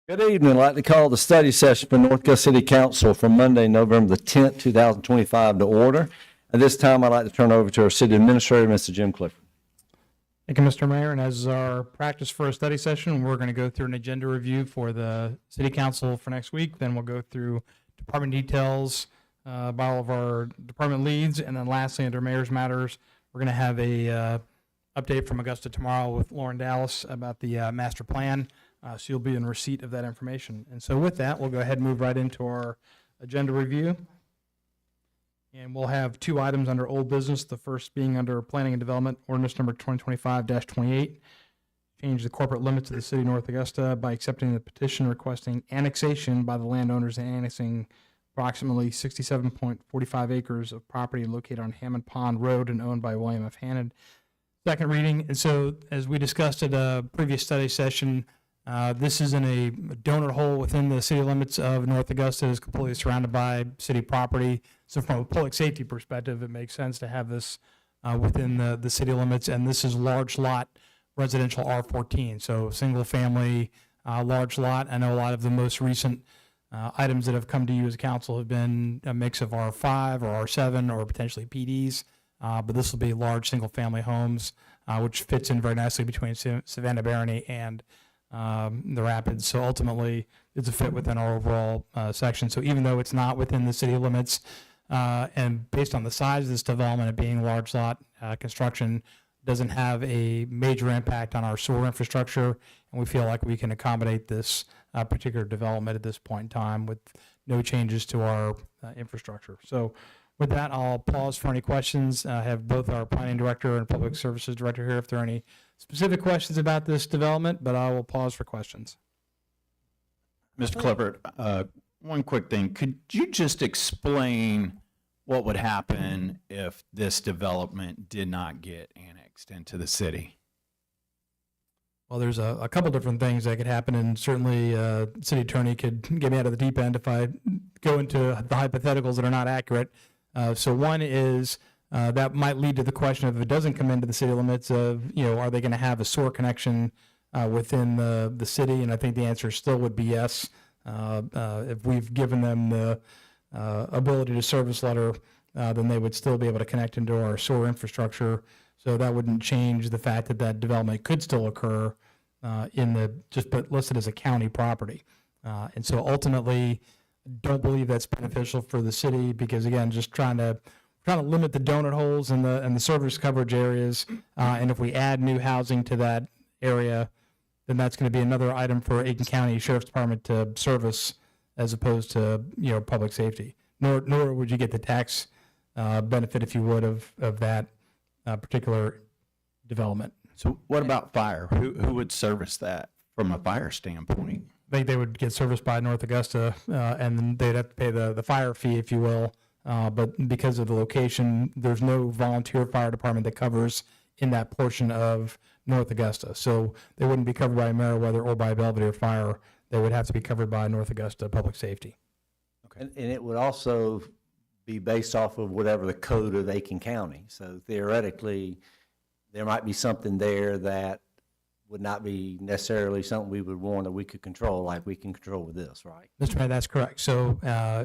Good evening. I'd like to call the study session for North Augusta City Council for Monday, November the 10th, 2025 to order. At this time, I'd like to turn over to our city administrator, Mr. Jim Clifford. Thank you, Mr. Mayor. And as is our practice for a study session, we're going to go through an agenda review for the city council for next week. Then we'll go through department details by all of our department leads. And then lastly, under mayor's matters, we're going to have a update from Augusta tomorrow with Lauren Dallas about the master plan. So you'll be in receipt of that information. And so with that, we'll go ahead and move right into our agenda review. And we'll have two items under old business, the first being under planning and development, ordinance number 2025-28, change the corporate limits of the city of North Augusta by accepting the petition requesting annexation by the landowners and annexing approximately 67.45 acres of property located on Hammond Pond Road and owned by William F. Hannon. Second reading. And so as we discussed at a previous study session, this is in a donut hole within the city limits of North Augusta. It is completely surrounded by city property. So from a public safety perspective, it makes sense to have this within the city limits. And this is large lot residential R14. So single family, large lot. I know a lot of the most recent items that have come to you as a council have been a mix of R5 or R7 or potentially PDs. But this will be large single family homes, which fits in very nicely between Savannah Barony and the Rapids. So ultimately, it's a fit within our overall section. So even though it's not within the city limits, and based on the size of this development, it being large lot construction, doesn't have a major impact on our sewer infrastructure, and we feel like we can accommodate this particular development at this point in time with no changes to our infrastructure. So with that, I'll pause for any questions. I have both our planning director and public services director here if there are any specific questions about this development, but I will pause for questions. Mr. Clifford, one quick thing. Could you just explain what would happen if this development did not get annexed into the city? Well, there's a couple different things that could happen, and certainly city attorney could get me out of the deep end if I go into the hypotheticals that are not accurate. So one is that might lead to the question of if it doesn't come into the city limits of, are they going to have a sewer connection within the city? And I think the answer still would be yes. If we've given them the ability to service letter, then they would still be able to connect into our sewer infrastructure. So that wouldn't change the fact that that development could still occur but listed as a county property. And so ultimately, don't believe that's beneficial for the city because again, just trying to limit the donut holes and the service coverage areas. And if we add new housing to that area, then that's going to be another item for Aiken County Sheriff's Department to service as opposed to, public safety. Nor would you get the tax benefit, if you would, of that particular development. So what about fire? Who would service that from a fire standpoint? I think they would get serviced by North Augusta, and then they'd have to pay the fire fee, if you will. But because of the location, there's no volunteer fire department that covers in that portion of North Augusta. So they wouldn't be covered by Meriwether or by Belvedere Fire. They would have to be covered by North Augusta Public Safety. Okay. And it would also be based off of whatever the code of Aiken County. So theoretically, there might be something there that would not be necessarily something we would want or we could control like we can control with this, right? Mr. Mayor, that's correct. So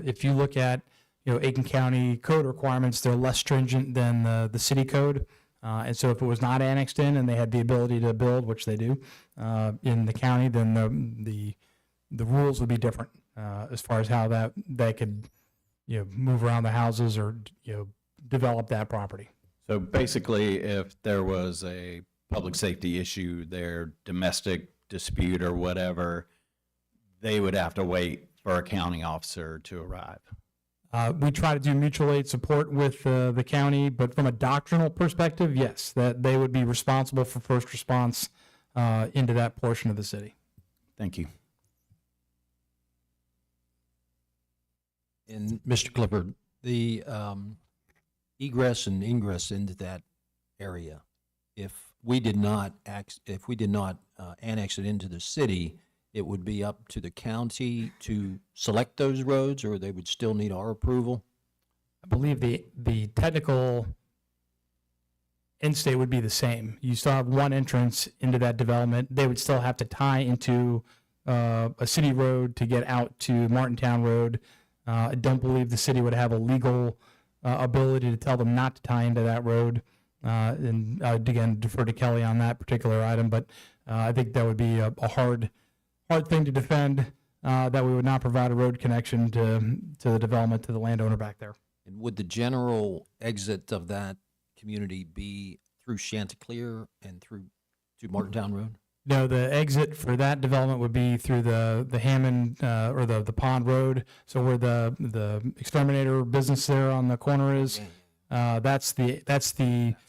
if you look at Aiken County code requirements, they're less stringent than the city code. And so if it was not annexed in and they had the ability to build, which they do in the county, then the rules would be different as far as how that could move around the houses or develop that property. So basically, if there was a public safety issue, their domestic dispute or whatever, they would have to wait for a county officer to arrive. We try to do mutual aid support with the county, but from a doctrinal perspective, yes, that they would be responsible for first response into that portion of the city. Thank you. And Mr. Clifford, the egress and ingress into that area, if we did not annex it into the city, it would be up to the county to select those roads, or they would still need our approval? I believe the technical end state would be the same. You still have one entrance into that development. They would still have to tie into a city road to get out to Martintown Road. I don't believe the city would have a legal ability to tell them not to tie into that road. And I'd again defer to Kelly on that particular item, but I think that would be a hard thing to defend, that we would not provide a road connection to the development, to the landowner back there. And would the general exit of that community be through Chanticleer and through to Martintown Road? No, the exit for that development would be through the Hammond, or the Pond Road. So where the exterminator business there on the corner is, that's the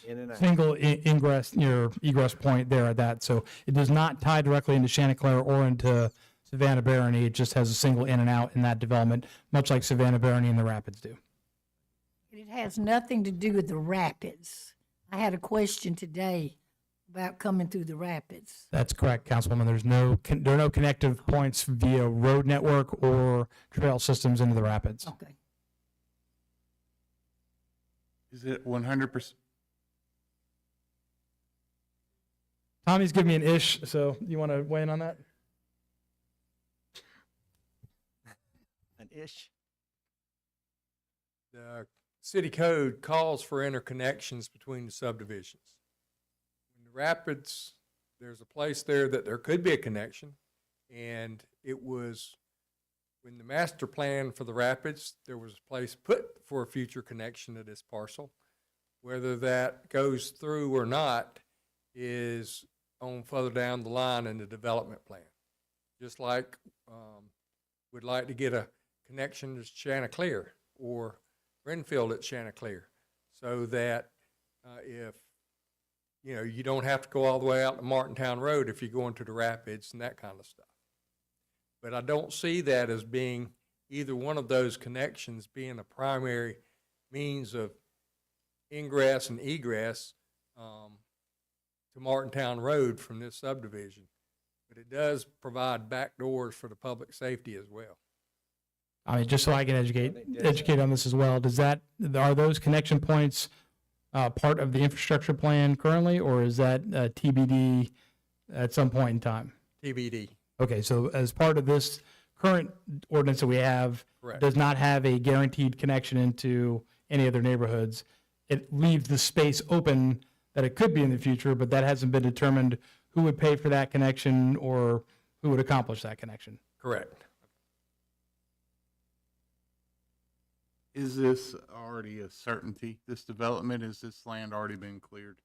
In and out. single ingress, egress point there at that. So it does not tie directly into Chanticleer or into Savannah Barony. It just has a single in and out in that development, much like Savannah Barony and the Rapids do. It has nothing to do with the rapids. I had a question today about coming through the rapids. That's correct, Councilwoman. There are no connective points via road network or trail systems into the rapids. Okay. Is it 100%? Tommy's giving me an ish, so you want to weigh in on that? An ish. The city code calls for interconnections between the subdivisions. In the Rapids, there's a place there that there could be a connection, and it was, when the master plan for the Rapids, there was a place put for a future connection to this parcel. Whether that goes through or not is on further down the line in the development plan. Just like, we'd like to get a connection to Chanticleer or Renfield at Chanticleer, so that if, you don't have to go all the way out to Martintown Road if you're going to the Rapids and that kind of stuff. But I don't see that as being either one of those connections being a primary means of ingress and egress to Martintown Road from this subdivision. But it does provide back doors for the public safety as well. I mean, just so I can educate on this as well, are those connection points part of the infrastructure plan currently, or is that TBD at some point in time? TBD. Okay, so as part of this current ordinance that we have, Correct. does not have a guaranteed connection into any other neighborhoods. It leaves the space open that it could be in the future, but that hasn't been determined who would pay for that connection or who would accomplish that connection. Correct. Is this already a certainty, this development? Is this land already been cleared?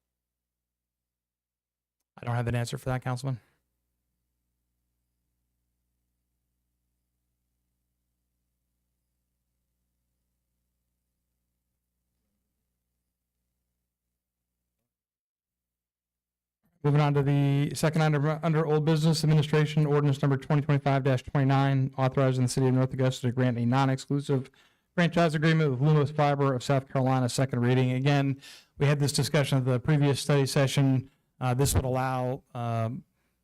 I don't have an answer for that, Councilman. Moving on to the second item under old business administration, ordinance number 2025-29, authorizing the city of North Augusta to grant a non-exclusive franchise agreement with Lumos Fiber of South Carolina, second reading. Again, we had this discussion at the previous study session. This would allow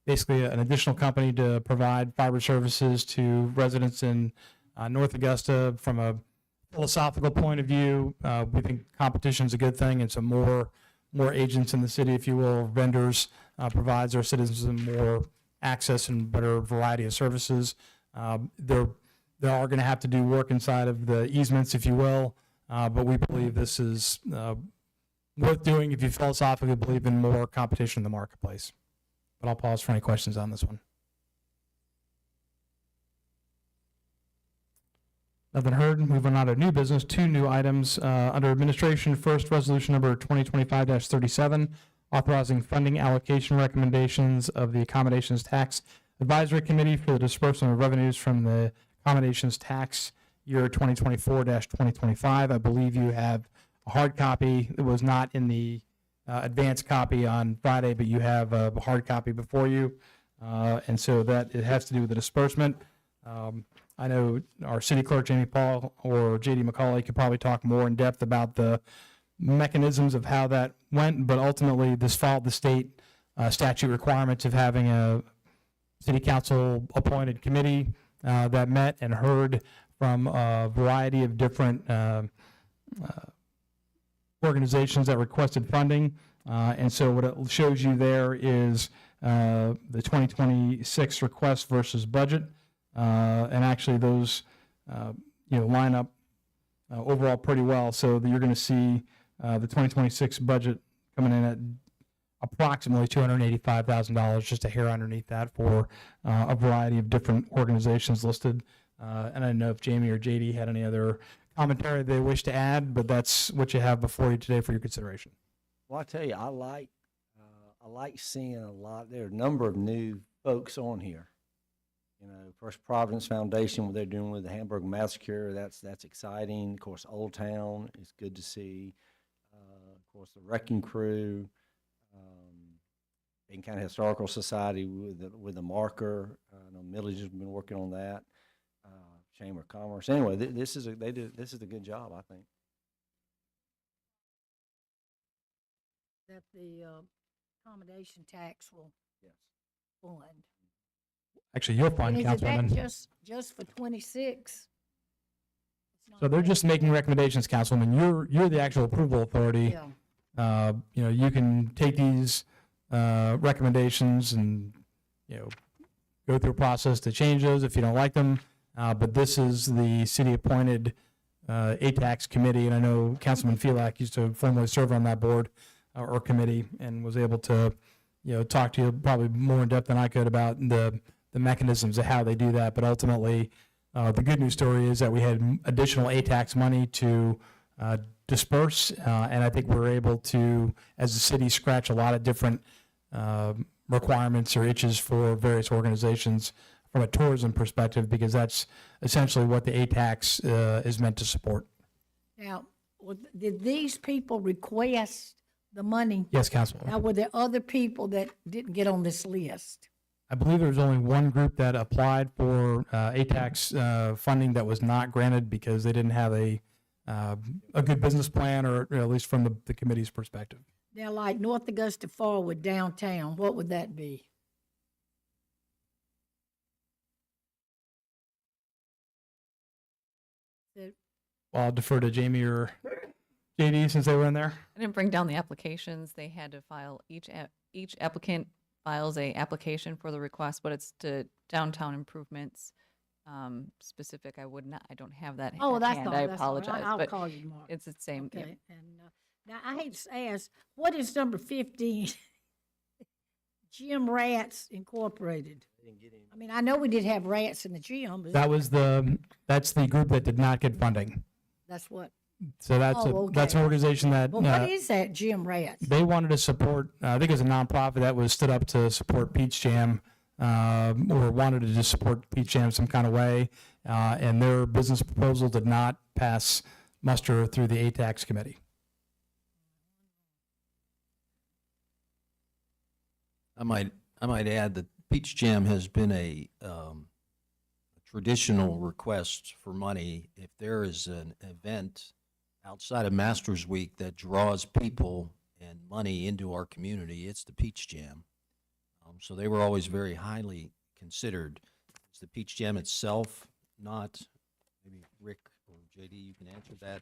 basically an additional company to provide fiber services to residents in North Augusta. From a philosophical point of view, we think competition is a good thing, and so more agents in the city, if you will, vendors, provides our citizens more access and better variety of services. They are going to have to do work inside of the easements, if you will, but we believe this is worth doing if you philosophically believe in more competition in the marketplace. But I'll pause for any questions on this one. Nothing heard. Moving on to new business, two new items under administration. First, resolution number 2025-37, authorizing funding allocation recommendations of the Accommodations Tax Advisory Committee for the disbursement of revenues from the Accommodations Tax Year 2024-2025. I believe you have a hard copy. It was not in the advanced copy on Friday, but you have a hard copy before you. And so that it has to do with the disbursement. I know our city clerk, Jamie Paul, or J.D. McCauley could probably talk more in depth about the mechanisms of how that went, but ultimately this followed the state statute requirements of having a city council appointed committee that met and heard from a variety of different organizations that requested funding. And so what it shows you there is the 2026 request versus budget. And actually those, line up overall pretty well. So you're going to see the 2026 budget coming in at approximately $285,000, just a hair underneath that for a variety of different organizations listed. And I don't know if Jamie or JD had any other commentary they wish to add, but that's what you have before you today for your consideration. Well, I tell you, I like seeing a lot, there are a number of new folks on here. You know, First Providence Foundation, what they're doing with the Hamburg Massacre, that's exciting. Of course, Old Town is good to see. Of course, the Wrecking Crew, Aiken County Historical Society with the marker. I know Millage has been working on that. Chamber of Commerce. Anyway, this is a good job, I think. That the accommodation tax will Yes. fund. Actually, you'll find, And is that Councilwoman. just for 26? So they're just making recommendations, Councilwoman. You're the actual approval authority. Yeah. You can take these recommendations and, go through a process to change those if you don't like them. But this is the city-appointed ATAX committee, and I know Councilman Felak used to formerly serve on that board or committee and was able to, talk to you probably more in depth than I could about the mechanisms of how they do that. But ultimately, the good news story is that we had additional ATAX money to disperse, and I think we were able to, as a city, scratch a lot of different requirements or itches for various organizations from a tourism perspective, because that's essentially what the ATAX is meant to support. Now, did these people request the money? Yes, Councilwoman. Now, were there other people that didn't get on this list? I believe there was only one group that applied for ATAX funding that was not granted because they didn't have a good business plan, or at least from the committee's perspective. Now, like North Augusta Forward downtown, what would that be? Well, I'll defer to Jamie or JD since they were in there. I didn't bring down the applications. They had to file, each applicant files a application for the request, but it's to downtown improvements specific. I don't have that Oh, at that's hand. all. I That's all right. apologize, I'll but call you, Mark. it's the same. Yep. Okay, and now I hate to ask, what is number 15? Gym Rats Incorporated. I mean, I know we did have rats in the gym, but That's the group that did not get funding. that's what. So Oh, that's an okay. organization that Well, what is that, Gym Rats? they wanted to support. I think it was a nonprofit that was stood up to support Peach Jam, or wanted to just support Peach Jam some kind of way, and their business proposal did not pass muster through the ATAX committee. I might add that Peach Jam has been a traditional request for money. If there is an event outside of Masters Week that draws people and money into our community, it's the Peach Jam. So they were always very highly considered. Is the Peach Jam itself not, maybe Rick or JD, you can answer that.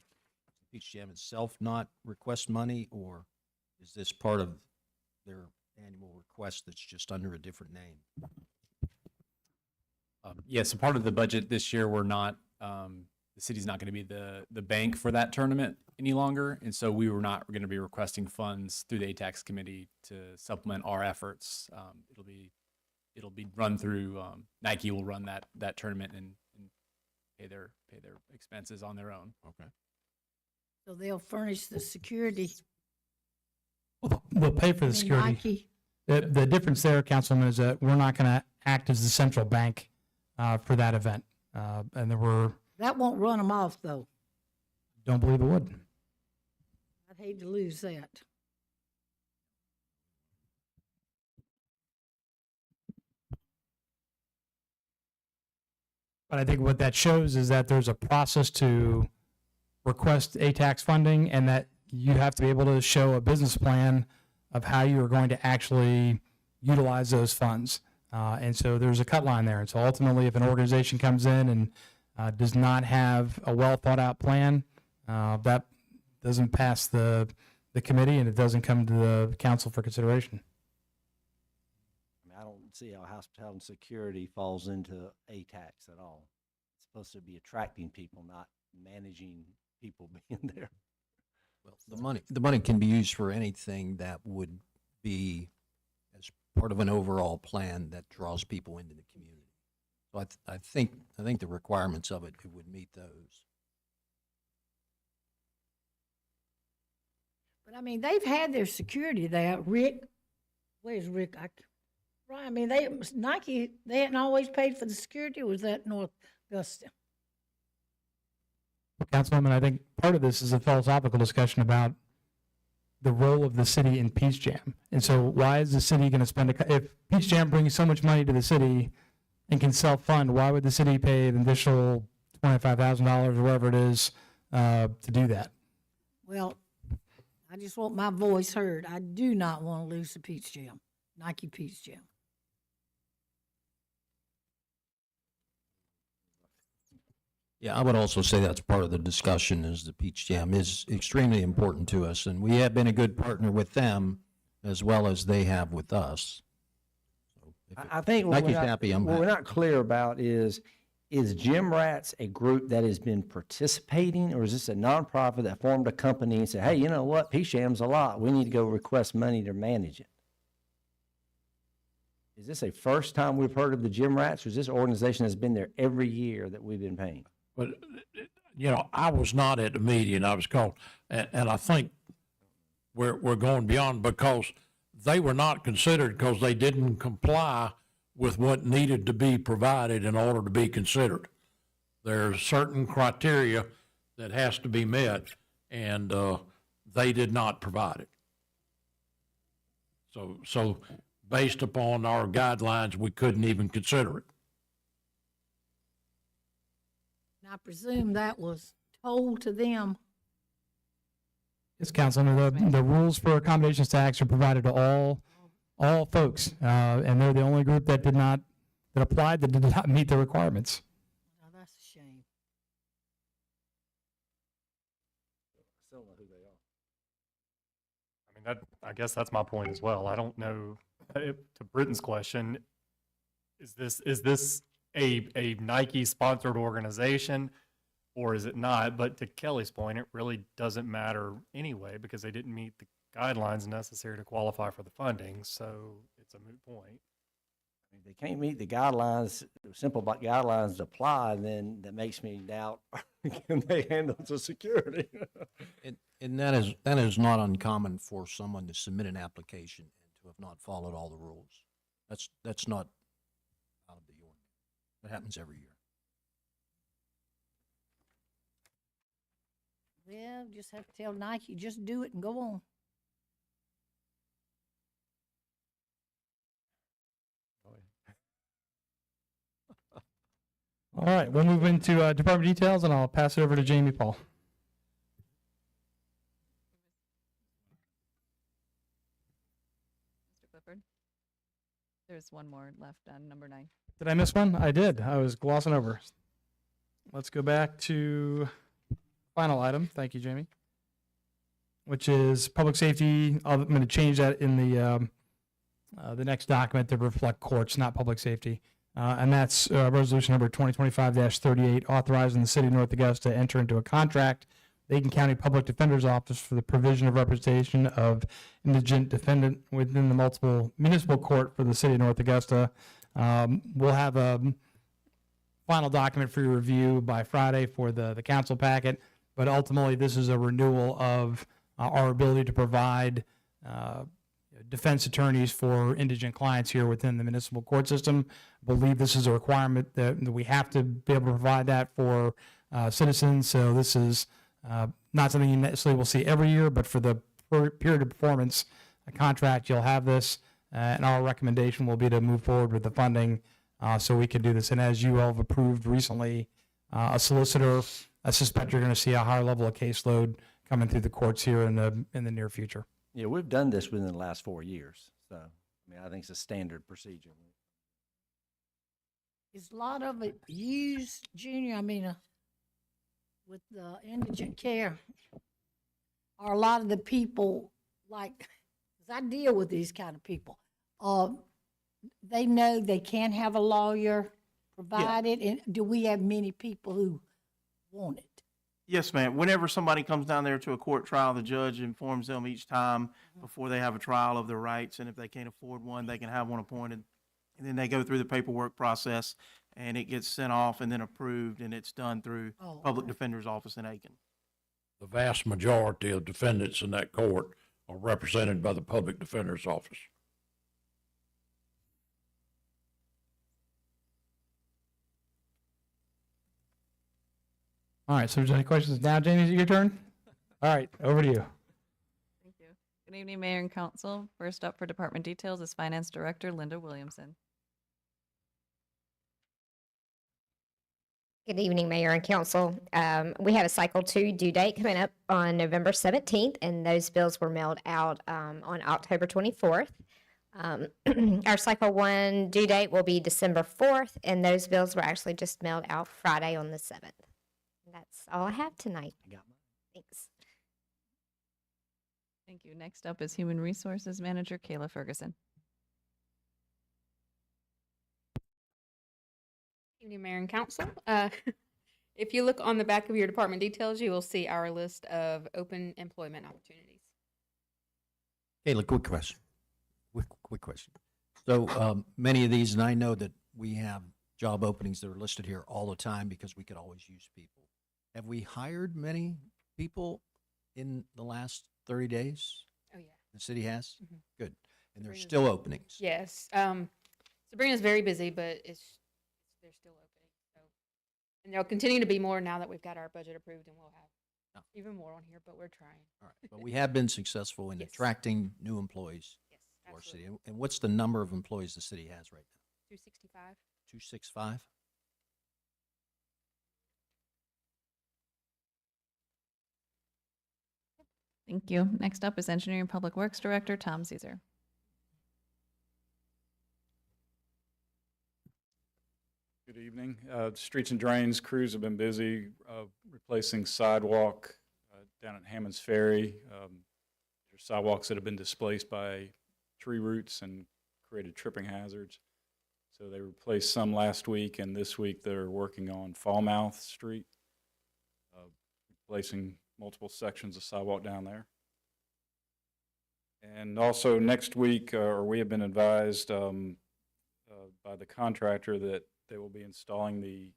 Is the Peach Jam itself not request money, or is this part of their annual request that's just under a different name? Yeah, so part of the budget this year, we're not, the city's not going to be the bank for that tournament any longer. And so we were not going to be requesting funds through the ATAX committee to supplement our efforts. It'll be run through, Nike will run that tournament and pay their expenses on their own. Okay. So they'll furnish the security. They'll pay for the I mean, security. Nike. The difference there, Councilman, is that we're not going to act as the central bank for that event. And That won't run them off, though. don't believe it would. I'd hate to lose that. But I think what that shows is that there's a process to request ATAX funding, and that you have to be able to show a business plan of how you are going to actually utilize those funds. And so there's a cut line there. And so ultimately, if an organization comes in and does not have a well thought out plan, that doesn't pass the committee, and it doesn't come to the council for consideration. see how hospitality and security falls into a tax at all. It's supposed to be attracting people, not managing people being there. Well, the money can be used for anything that would be as part of an overall plan that draws people into the community. So I think the requirements of it would meet those. But I mean, they've had their security there. Rick, where's Rick? Right, I mean, Nike, they hadn't always paid for the security, or was that North Augusta? Councilwoman, I think part of this is a philosophical discussion about the role of the city in Peach Jam. And so why is the city going to spend, if Peach Jam brings so much money to the city and can self-fund, why would the city pay an additional $25,000 or whatever it is to do that? Well, I just want my voice heard. I do not want to lose the Peach Jam, Nike Peach Jam. Yeah, I would also say that's part of the discussion is the Peach Jam is extremely important to us, and we have been a good partner with them as well as they have with us. So I think what Nike's happy, I'm what we're happy. not clear about is Gym Rats a group that has been participating, or is this a nonprofit that formed a company and said, hey, you know what, Peach Jam's a lot, we need to go request money to manage it? Is this a first time we've heard of the Gym Rats, or is this organization that's been there every year that we've been paying? But, you know, I was not at the meeting, I was called, and I think we're going beyond because they were not considered because they didn't comply with what needed to be provided in order to be considered. There's certain criteria that has to be met, and they did not provide it. So based upon our guidelines, we couldn't even consider it. And I presume that was told to them. Yes, Councilman, the rules for accommodations tax are provided to all folks, and they're the only group that that applied that did not meet the requirements. Now, that's a shame. Still know who they are. I mean, I guess that's my point as well. I don't know, to Britton's question, is this a Nike sponsored organization or is it not? But to Kelly's point, it really doesn't matter anyway because they didn't meet the guidelines necessary to qualify for the funding. So it's a moot point. If they can't meet the guidelines, simple guidelines to apply, then that makes me doubt, can they handle the security? And that is not uncommon for someone to submit an application and to have not followed all the rules. That's not out of the ordinary. That happens every year. Well, just have to tell Nike, just do it and go on. All right, we'll move into department details, and I'll pass it over to Jamie Paul. Mr. Clifford? There's one more left on number 9. Did I miss one? I did. I was glossing over. Let's go back to final item. Thank you, Jamie. Which is public safety. I'm going to change that in the next document to reflect courts, not public safety. And that's resolution number 2025-38, authorizing the city of North Augusta to enter into a contract with Aiken County Public Defender's Office for the provision of representation of indigent defendant within the multiple municipal court for the city of North Augusta. We'll have a final document for your review by Friday for the council packet, but ultimately this is a renewal of our ability to provide defense attorneys for indigent clients here within the municipal court system. I believe this is a requirement that we have to be able to provide that for citizens. So this is not something you necessarily will see every year, but for the period of performance contract, you'll have this. And our recommendation will be to move forward with the funding so we can do this. And as you all have approved recently, a solicitor, I suspect you're going to see a higher level of caseload coming through the courts here in the near future. Yeah, we've done this within the last 4 years, so, I mean, I think it's a standard procedure. Is a lot of it used, Junior? I mean, with the indigent care, are a lot of the people like, 'cause I deal with these kind of people. they know they can have a lawyer provided, and do we have many people who want it? Yes, ma'am. Whenever somebody comes down there to a court trial, the judge informs them each time before they have a trial of their rights, and if they can't afford one, they can have one appointed. And then they go through the paperwork process, and it gets sent off and then approved, and it's done through Oh, Public okay. Defender's Office in Aiken. The vast majority of defendants in that court are represented by the Public Defender's Office. All right, so if there's any questions now, Jamie, is it your turn? All right, over to you. Thank you. Good evening, Mayor and Council. First up for department details is Finance Director Linda Williamson. Good evening, Mayor and Council. We have a Cycle 2 due date coming up on November 17th, and those bills were mailed out on October 24th. Our Cycle 1 due date will be December 4th, and those bills were actually just mailed out Friday on the 7th. And that's all I have tonight. I got mine. Thanks. Thank you. Next up is Human Resources Manager Kayla Ferguson. Evening, Mayor and Council. If you look on the back of your department details, you will see our list of open employment opportunities. Kayla, quick question. Quick question. So many of these, and I know that we have job openings that are listed here all the time because we could always use people. Have we hired many people in the last 30 days? Oh, yeah. The city has? Mhm. Good. And there's Sabrina's- still openings? Yes. Sabrina's very busy, but they're still opening. So, and there'll continue to be more now that we've got our budget approved, and we'll have Oh. even more on here, but we're trying. All right. But we have been successful in Yes. attracting new employees Yes, to our city. absolutely. And what's the number of employees the city has right now? 265. 265? Thank you. Next up is Engineering and Public Works Director Tom Caesar. Good evening. Streets and drains crews have been busy replacing sidewalk down at Hammond's Ferry. There's sidewalks that have been displaced by tree roots and created tripping hazards. So they replaced some last week, and this week they're working on Falmouth Street, replacing multiple sections of sidewalk down there. And also next week, or we have been advised by the contractor that they will be installing the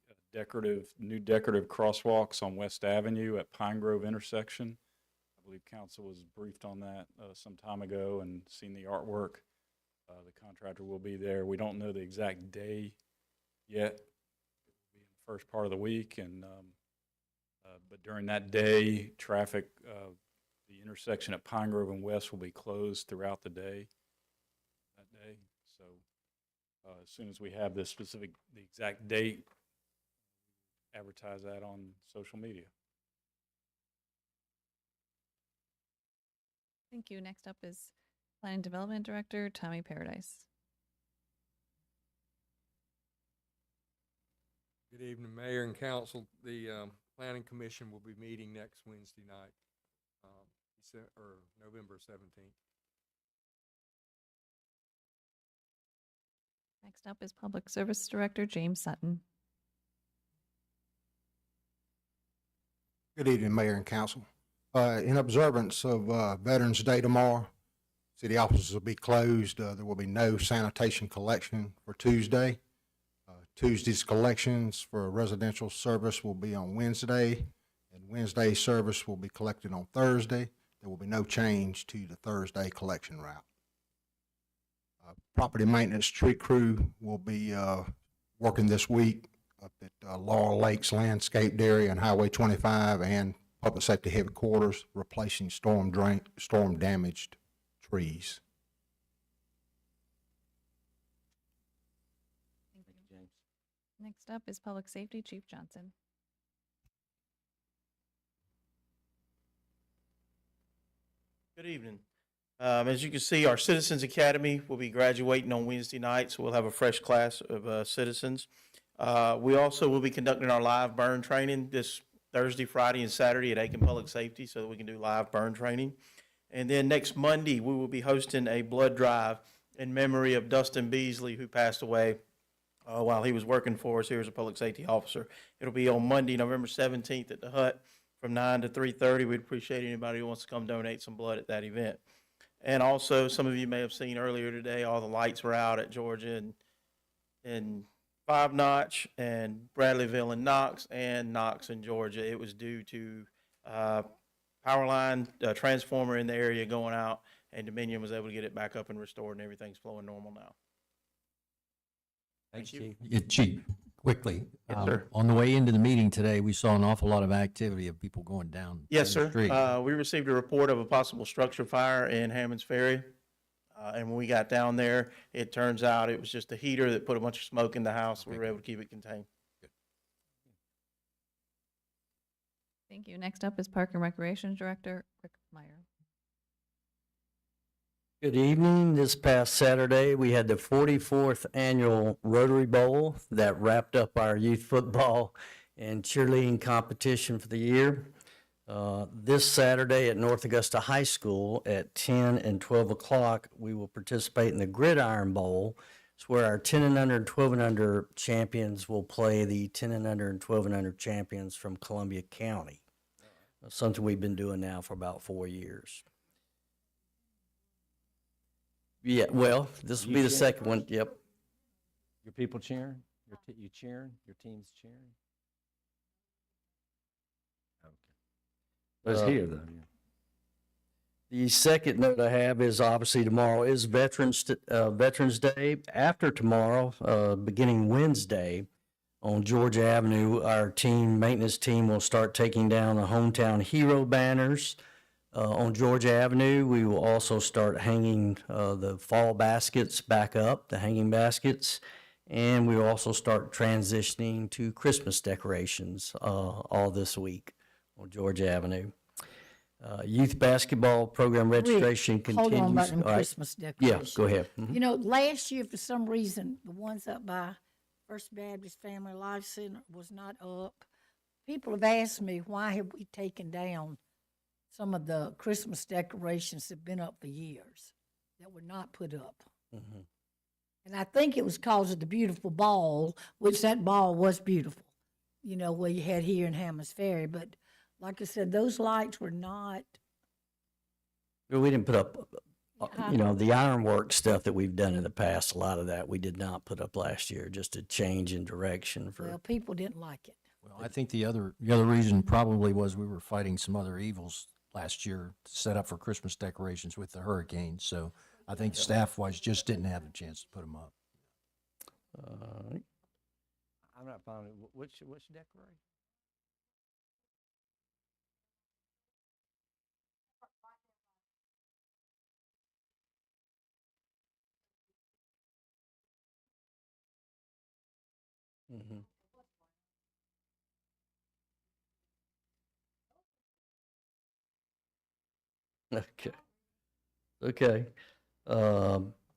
new decorative crosswalks on West Avenue at Pine Grove intersection. I believe council was briefed on that some time ago and seen the artwork. The contractor will be there. We don't know the exact day yet. It will be in the first part of the week, and but during that day, traffic, the intersection at Pine Grove and West will be closed throughout the day that day. So as soon as we have the exact date, advertise that on social media. Thank you. Next up is Planning and Development Director Tommy Paradise. Good evening, Mayor and Council. The Planning Commission will be meeting next Wednesday night, or November 17th. Next up is Public Service Director James Sutton. Good evening, Mayor and Council. In observance of Veterans Day tomorrow, city offices will be closed. There will be no sanitation collection for Tuesday. Tuesday's collections for residential service will be on Wednesday, and Wednesday's service will be collected on Thursday. There will be no change to the Thursday collection route. Property maintenance tree crew will be working this week up at Laurel Lakes landscaped area and Highway 25 and Public Safety Headquarters, replacing storm damaged trees. Thank you, James. Next up is Public Safety Chief Johnson. Good evening. As you can see, our Citizens Academy will be graduating on Wednesday night, so we'll have a fresh class of citizens. We also will be conducting our live burn training this Thursday, Friday, and Saturday at Aiken Public Safety so that we can do live burn training. And then next Monday, we will be hosting a blood drive in memory of Dustin Beasley, who passed away while he was working for us here as a public safety officer. It'll be on Monday, November 17th at the Hut from 9 to 3:30. We'd appreciate anybody who wants to come donate some blood at that event. And also, some of you may have seen earlier today, all the lights were out at Georgia and Five Notch and Bradleyville and Knox in Georgia. It was due to power line transformer in the area going out, and Dominion was able to get it back up and restored, and everything's flowing normal now. Thank you. Chief, quickly. Yes, sir. On the way into the meeting today, we saw an awful lot of activity of people going down. Yes, the sir. street. We received a report of a possible structure fire in Hammond's Ferry. And when we got down there, it turns out it was just a heater that put a bunch of smoke in the house. We were able to keep it contained. Thank you. Next up is Park and Recreation Director Rick Meyer. Good evening. This past Saturday, we had the 44th Annual Rotary Bowl that wrapped up our youth football and cheerleading competition for the year. This Saturday at North Augusta High School at 10 and 12 o'clock, we will participate in the Gridiron Bowl. It's where our 10 and under and 12 and under champions will play the 10 and under and 12 and under champions from Columbia County. Something we've been doing now for about 4 years. Yeah, well, this will be the second one. Yep. Your people cheering? You cheering? Your team's cheering? Okay. But it's here, though. Yeah. The second note I have is obviously tomorrow is Veterans Day. After tomorrow, beginning Wednesday, on Georgia Avenue, our maintenance team will start taking down the hometown hero banners. On Georgia Avenue, we will also start hanging the fall baskets back up, the hanging baskets, and we will also start transitioning to Christmas decorations all this week on Georgia Avenue. Youth basketball program registration continues. Hold on about them All right. Christmas Yeah, decorations. go ahead. Mhm. You know, last year, for some reason, the ones up by First Baptist Family Life Center was not up. People have asked me, why have we taken down some of the Christmas decorations that have been up for years that were not put up? Mhm. And I think it was because of the beautiful ball, which that ball was beautiful, you know, where you had here in Hammond's Ferry. But like I said, those lights were not. Well, we didn't put up, the ironwork stuff that we've done in the past, a lot of that we did not put up last year, just a change in direction for. Well, people didn't like it. Well, I think the other reason probably was we were fighting some other evils last year to set up for Christmas decorations with the hurricane. So I think staff-wise just didn't have a chance to put them up. I'm not finding, which decoration? Mhm. Okay. Okay.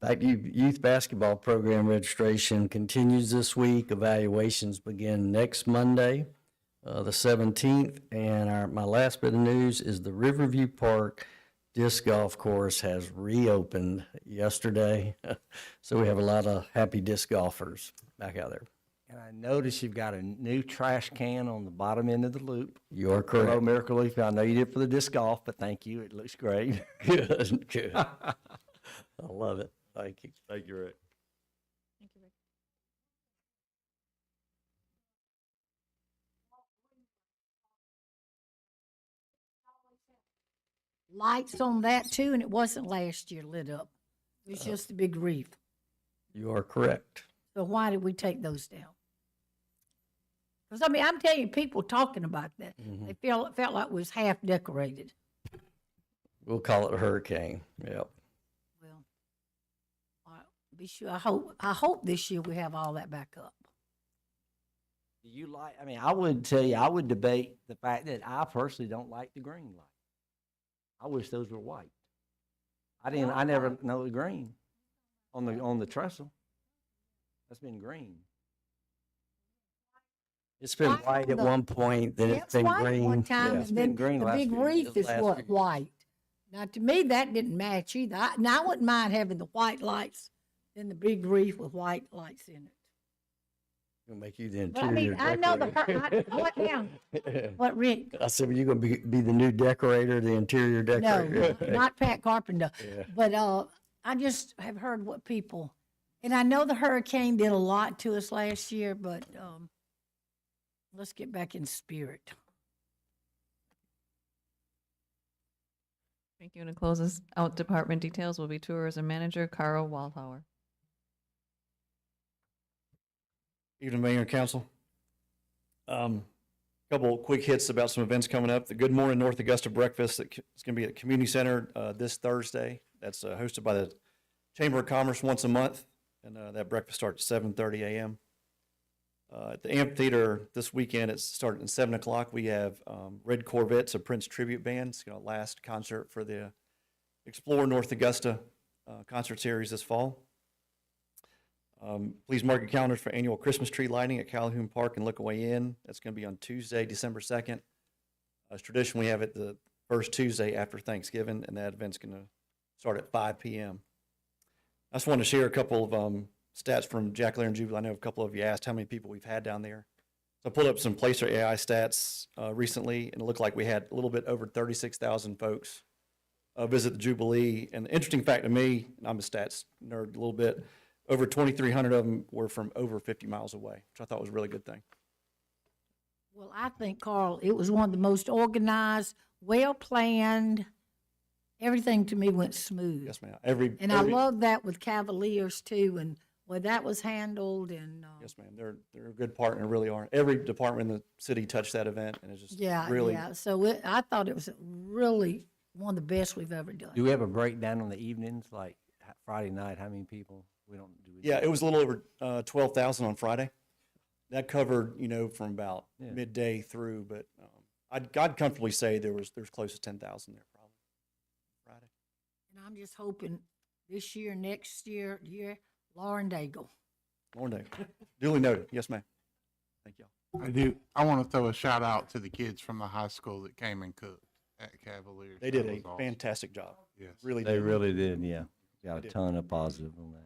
Back to youth basketball program registration continues this week. Evaluations begin next Monday, the 17th. And my last bit of news is the Riverview Park disc golf course has reopened yesterday. So we have a lot of happy disc golfers back out there. And I noticed you've got a new trash can on the bottom end of the loop. You are Hello, correct. Miracle Leaf. I know you did it for the disc golf, but thank you. It looks great. Good, good. I love it. Thank you. Thank you, Rick. Thank you, Rick. Lights on that too, and it wasn't last year lit up. It was just a big reef. You are correct. So why did we take those down? Because, I mean, I'm telling you, people talking about that. Mhm. They felt like it was half decorated. We'll call it a hurricane. Yep. Well, all right, be sure, I hope this year we have all that back up. Do you like, I would tell you, I would debate the fact that I personally don't like the green light. I wish those were white. I never know the green on the trestle. That's been green. It's been White white on at the- one point, then Yeah, it's been white green. One time, Yeah. and It's then been green the last big few- reef is last what, few- white. Now, to me, that didn't match either. I wouldn't mind having the white lights in the big wreath with white lights in it. Gonna make you the But I mean, interior I know the, decorator. what now? What, Rick? I said, well, you're gonna be the new decorator, the interior No, decorator. not Pat Carpenter. Yeah. But I just have heard what people, and I know the hurricane did a lot to us last year, but let's get back in spirit. Thank you. And to close us out, department details will be tourism manager Carl Waldhauer. Evening, Mayor and Council. Couple quick hits about some events coming up. The Good Morning North Augusta Breakfast that is going to be at the Community Center this Thursday. That's hosted by the Chamber of Commerce once a month, and that breakfast starts at 7:30 a.m. At the amphitheater this weekend, it's starting at 7 o'clock. We have Red Corvettes, a Prince tribute band. It's going to last concert for the Explore North Augusta concert series this fall. Please mark your calendars for annual Christmas tree lighting at Calhoun Park and Lookaway Inn. That's going to be on Tuesday, December 2nd. As tradition, we have it the first Tuesday after Thanksgiving, and that event's going to start at 5 p.m. I just wanted to share a couple of stats from Jack Lair and Jubilee. I know a couple of you asked how many people we've had down there. So I pulled up some Placer AI stats recently, and it looked like we had a little bit over 36,000 folks visit the Jubilee. And the interesting fact to me, and I'm a stats nerd a little bit, over 2,300 of them were from over 50 miles away, which I thought was a really good thing. Well, I think, Carl, it was one of the most organized, well-planned. Everything to me went smooth. Yes, ma'am. I love that with Cavaliers too, and where that was handled and. Yes, ma'am. They're a good partner, really are. Every department in the city touched that event, and it's just really. Yeah. So I thought it was really one of the best we've ever done. Do we have a breakdown on the evenings, like Friday night, how many people? We don't do. Yeah, it was a little over 12,000 on Friday. That covered, from about midday through, but I'd comfortably say there's close to 10,000 there probably Friday. And I'm just hoping this year, next year, Lauren Daigle. Lauren Daigle. Duly noted. Yes, ma'am. Thank y'all. I want to throw a shout out to the kids from the high school that came and cooked at Cavaliers. They did That a was awesome. fantastic job. Yes. Really They did. really did, yeah. Got a did. ton of positive on that.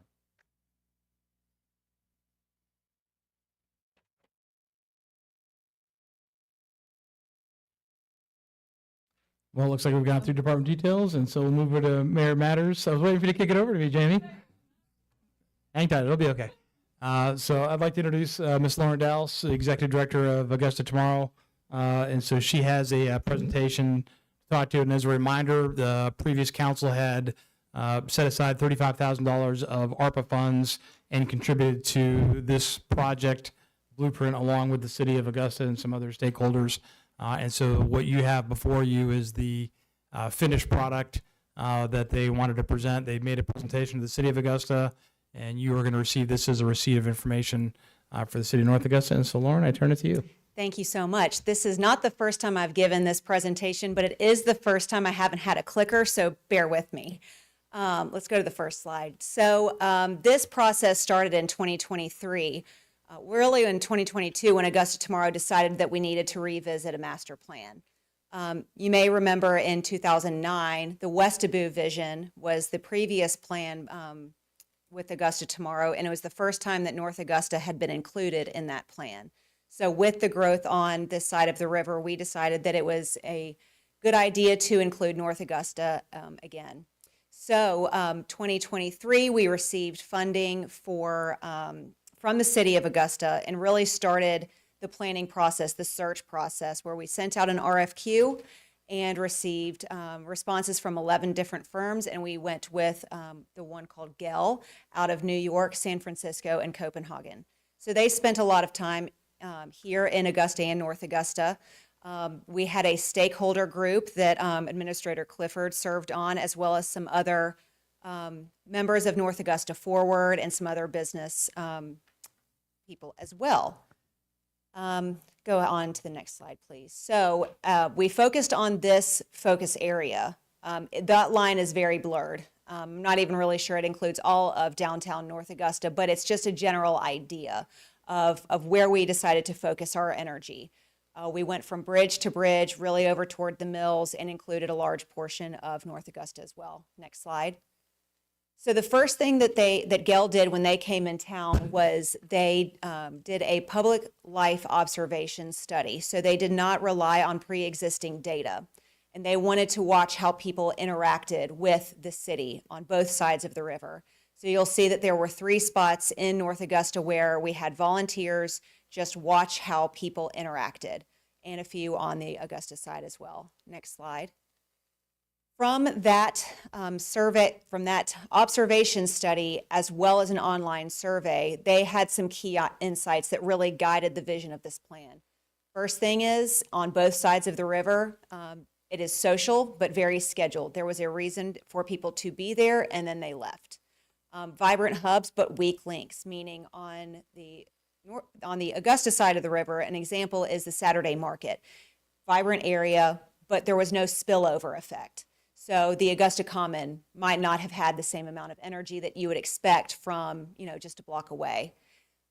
Well, it looks like we've gone through department details, and so we'll move over to Mayor Matters. I was waiting for you to kick it over to me, Jamie. Hang tight, it'll be okay. So I'd like to introduce Ms. Lauren Dowse, the Executive Director of Augusta Tomorrow. And so she has a presentation to talk to. And as a reminder, the previous council had set aside $35,000 of ARPA funds and contributed to this project blueprint along with the city of Augusta and some other stakeholders. And so what you have before you is the finished product that they wanted to present. They made a presentation to the city of Augusta, and you are going to receive this as a receipt of information for the city of North Augusta. And so, Lauren, I turn it to you. Thank you so much. This is not the first time I've given this presentation, but it is the first time I haven't had a clicker, so bear with me. Let's go to the first slide. So this process started in 2023. Early in 2022 when Augusta Tomorrow decided that we needed to revisit a master plan. You may remember in 2009, the Westaboo vision was the previous plan with Augusta Tomorrow, and it was the first time that North Augusta had been included in that plan. So with the growth on this side of the river, we decided that it was a good idea to include North Augusta again. So 2023, we received funding from the city of Augusta and really started the planning process, the search process, where we sent out an RFQ and received responses from 11 different firms, and we went with the one called Gell out of New York, San Francisco, and Copenhagen. So they spent a lot of time here in Augusta and North Augusta. We had a stakeholder group that Administrator Clifford served on, as well as some other members of North Augusta Forward and some other business people as well. Go on to the next slide, please. So we focused on this focus area. That line is very blurred. I'm not even really sure it includes all of downtown North Augusta, but it's just a general idea of where we decided to focus our energy. We went from bridge to bridge, really over toward the mills, and included a large portion of North Augusta as well. Next slide. So the first thing that Gale did when they came in town was they did a public life observation study. So they did not rely on pre-existing data, and they wanted to watch how people interacted with the city on both sides of the river. So you'll see that there were 3 spots in North Augusta where we had volunteers just watch how people interacted, and a few on the Augusta side as well. Next slide. From that survey, from that observation study, as well as an online survey, they had some key insights that really guided the vision of this plan. First thing is, on both sides of the river, it is social, but very scheduled. There was a reason for people to be there, and then they left. Vibrant hubs, but weak links, meaning on the Augusta side of the river, an example is the Saturday market. Vibrant area, but there was no spillover effect. So the Augusta Common might not have had the same amount of energy that you would expect from, just a block away.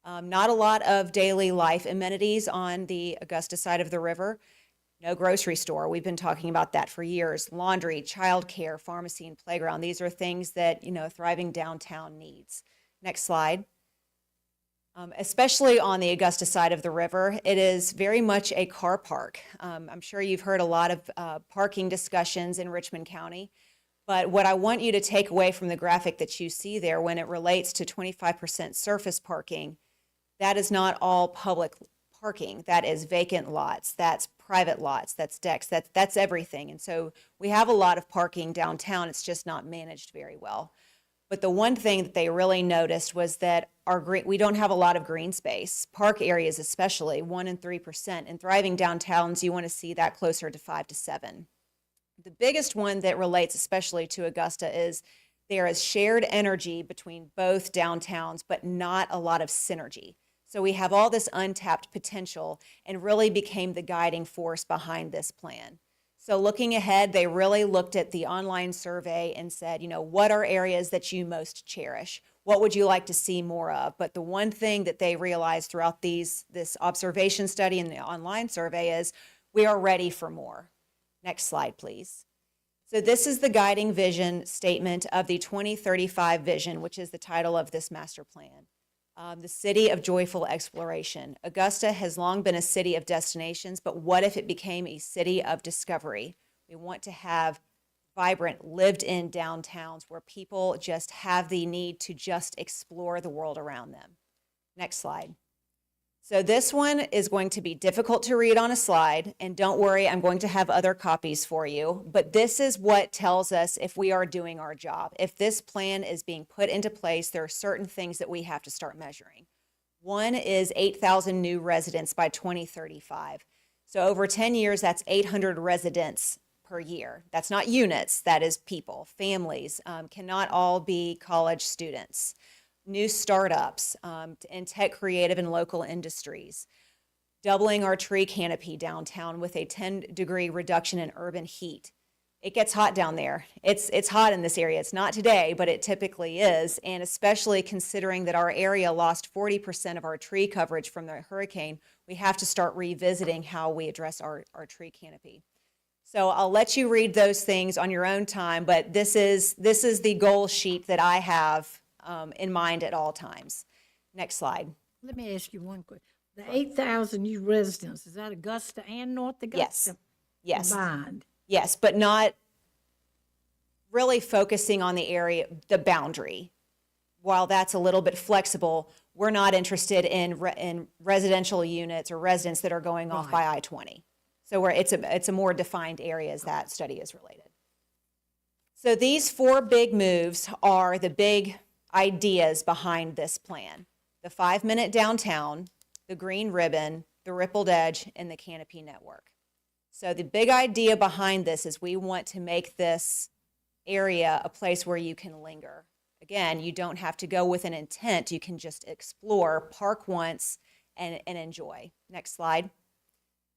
Not a lot of daily life amenities on the Augusta side of the river. No grocery store. We've been talking about that for years. Laundry, childcare, pharmacy, and playground. These are things that, a thriving downtown needs. Next slide. Especially on the Augusta side of the river, it is very much a car park. I'm sure you've heard a lot of parking discussions in Richmond County, but what I want you to take away from the graphic that you see there when it relates to 25% surface parking, that is not all public parking. That is vacant lots, that's private lots, that's decks, that's everything. And so we have a lot of parking downtown, it's just not managed very well. But the one thing that they really noticed was that we don't have a lot of green space, park areas especially, 1% and 3%. In thriving downtowns, you want to see that closer to 5 to 7. The biggest one that relates especially to Augusta is there is shared energy between both downtowns, but not a lot of synergy. So we have all this untapped potential and really became the guiding force behind this plan. So looking ahead, they really looked at the online survey and said, what are areas that you most cherish? What would you like to see more of? But the one thing that they realized throughout this observation study and the online survey is we are ready for more. Next slide, please. So this is the guiding vision statement of the 2035 vision, which is the title of this master plan. The city of joyful exploration. Augusta has long been a city of destinations, but what if it became a city of discovery? We want to have vibrant, lived-in downtowns where people just have the need to just explore the world around them. Next slide. So this one is going to be difficult to read on a slide, and don't worry, I'm going to have other copies for you, but this is what tells us if we are doing our job. If this plan is being put into place, there are certain things that we have to start measuring. One is 8,000 new residents by 2035. So over 10 years, that's 800 residents per year. That's not units, that is people, families, cannot all be college students. New startups in tech, creative, and local industries. Doubling our tree canopy downtown with a 10-degree reduction in urban heat. It gets hot down there. It's hot in this area. It's not today, but it typically is, and especially considering that our area lost 40% of our tree coverage from the hurricane, we have to start revisiting how we address our tree canopy. So I'll let you read those things on your own time, but this is the goal sheet that I have in mind at all times. Next slide. Let me ask you one question. The 8,000 new residents, is that Augusta and North Augusta? Yes. Combined? Yes, but not really focusing on the area, the boundary. While that's a little bit flexible, we're not interested in residential units or residents that are going off by I-20. So it's a more defined area as that study is related. So these 4 big moves are the big ideas behind this plan. The 5-minute downtown, the green ribbon, the rippled edge, and the canopy network. So the big idea behind this is we want to make this area a place where you can linger. Again, you don't have to go with an intent. You can just explore, park once, and enjoy. Next slide.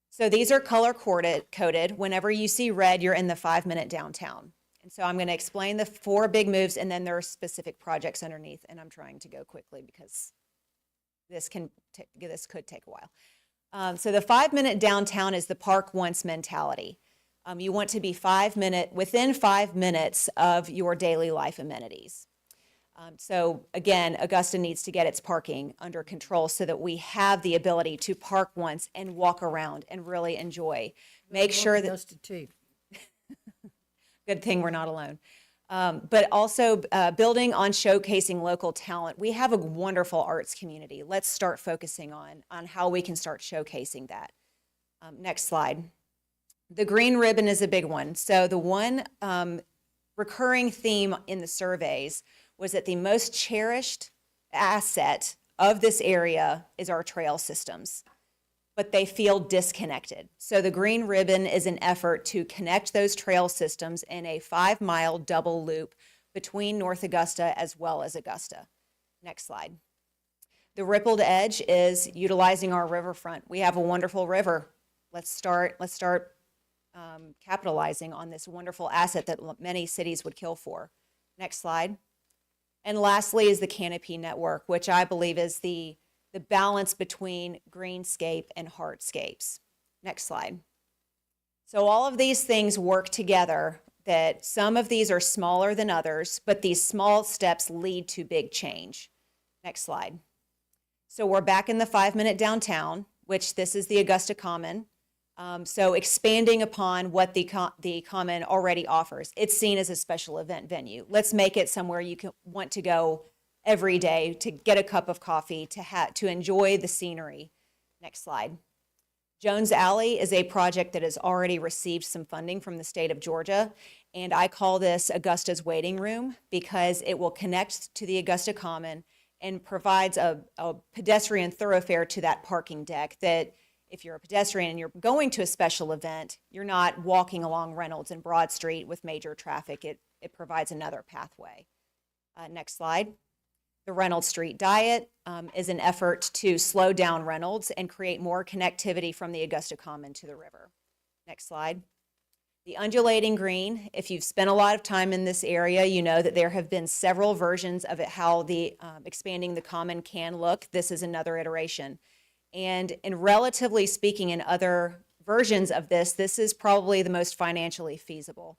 So these are color coded. Whenever you see red, you're in the 5-minute downtown. And so I'm going to explain the 4 big moves, and then there are specific projects underneath, and I'm trying to go quickly because this could take a while. So the 5-minute downtown is the park once mentality. You want to be within 5 minutes of your daily life amenities. So again, Augusta needs to get its parking under control so that we have the ability to park once and walk around and really enjoy. Make sure that, Augusta too. good thing we're not alone. But also building on showcasing local talent. We have a wonderful arts community. Let's start focusing on how we can start showcasing that. Next slide. The green ribbon is a big one. So the one recurring theme in the surveys was that the most cherished asset of this area is our trail systems, but they feel disconnected. So the green ribbon is an effort to connect those trail systems in a 5-mile double loop between North Augusta as well as Augusta. Next slide. The rippled edge is utilizing our riverfront. We have a wonderful river. Let's start capitalizing on this wonderful asset that many cities would kill for. Next slide. And lastly is the canopy network, which I believe is the balance between greenscape and hardscapes. Next slide. So all of these things work together, that some of these are smaller than others, but these small steps lead to big change. Next slide. So we're back in the 5-minute downtown, which this is the Augusta Common. So expanding upon what the Common already offers. It's seen as a special event venue. Let's make it somewhere you can want to go every day to get a cup of coffee, to enjoy the scenery. Next slide. Jones Alley is a project that has already received some funding from the state of Georgia, and I call this Augusta's waiting room because it will connect to the Augusta Common and provides a pedestrian thoroughfare to that parking deck that if you're a pedestrian and you're going to a special event, you're not walking along Reynolds and Broad Street with major traffic. It provides another pathway. Next slide. The Reynolds Street Diet is an effort to slow down Reynolds and create more connectivity from the Augusta Common to the river. Next slide. The undulating green, if you've spent a lot of time in this area, you know that there have been several versions of it, how the expanding the common can look. This is another iteration. And relatively speaking, in other versions of this is probably the most financially feasible.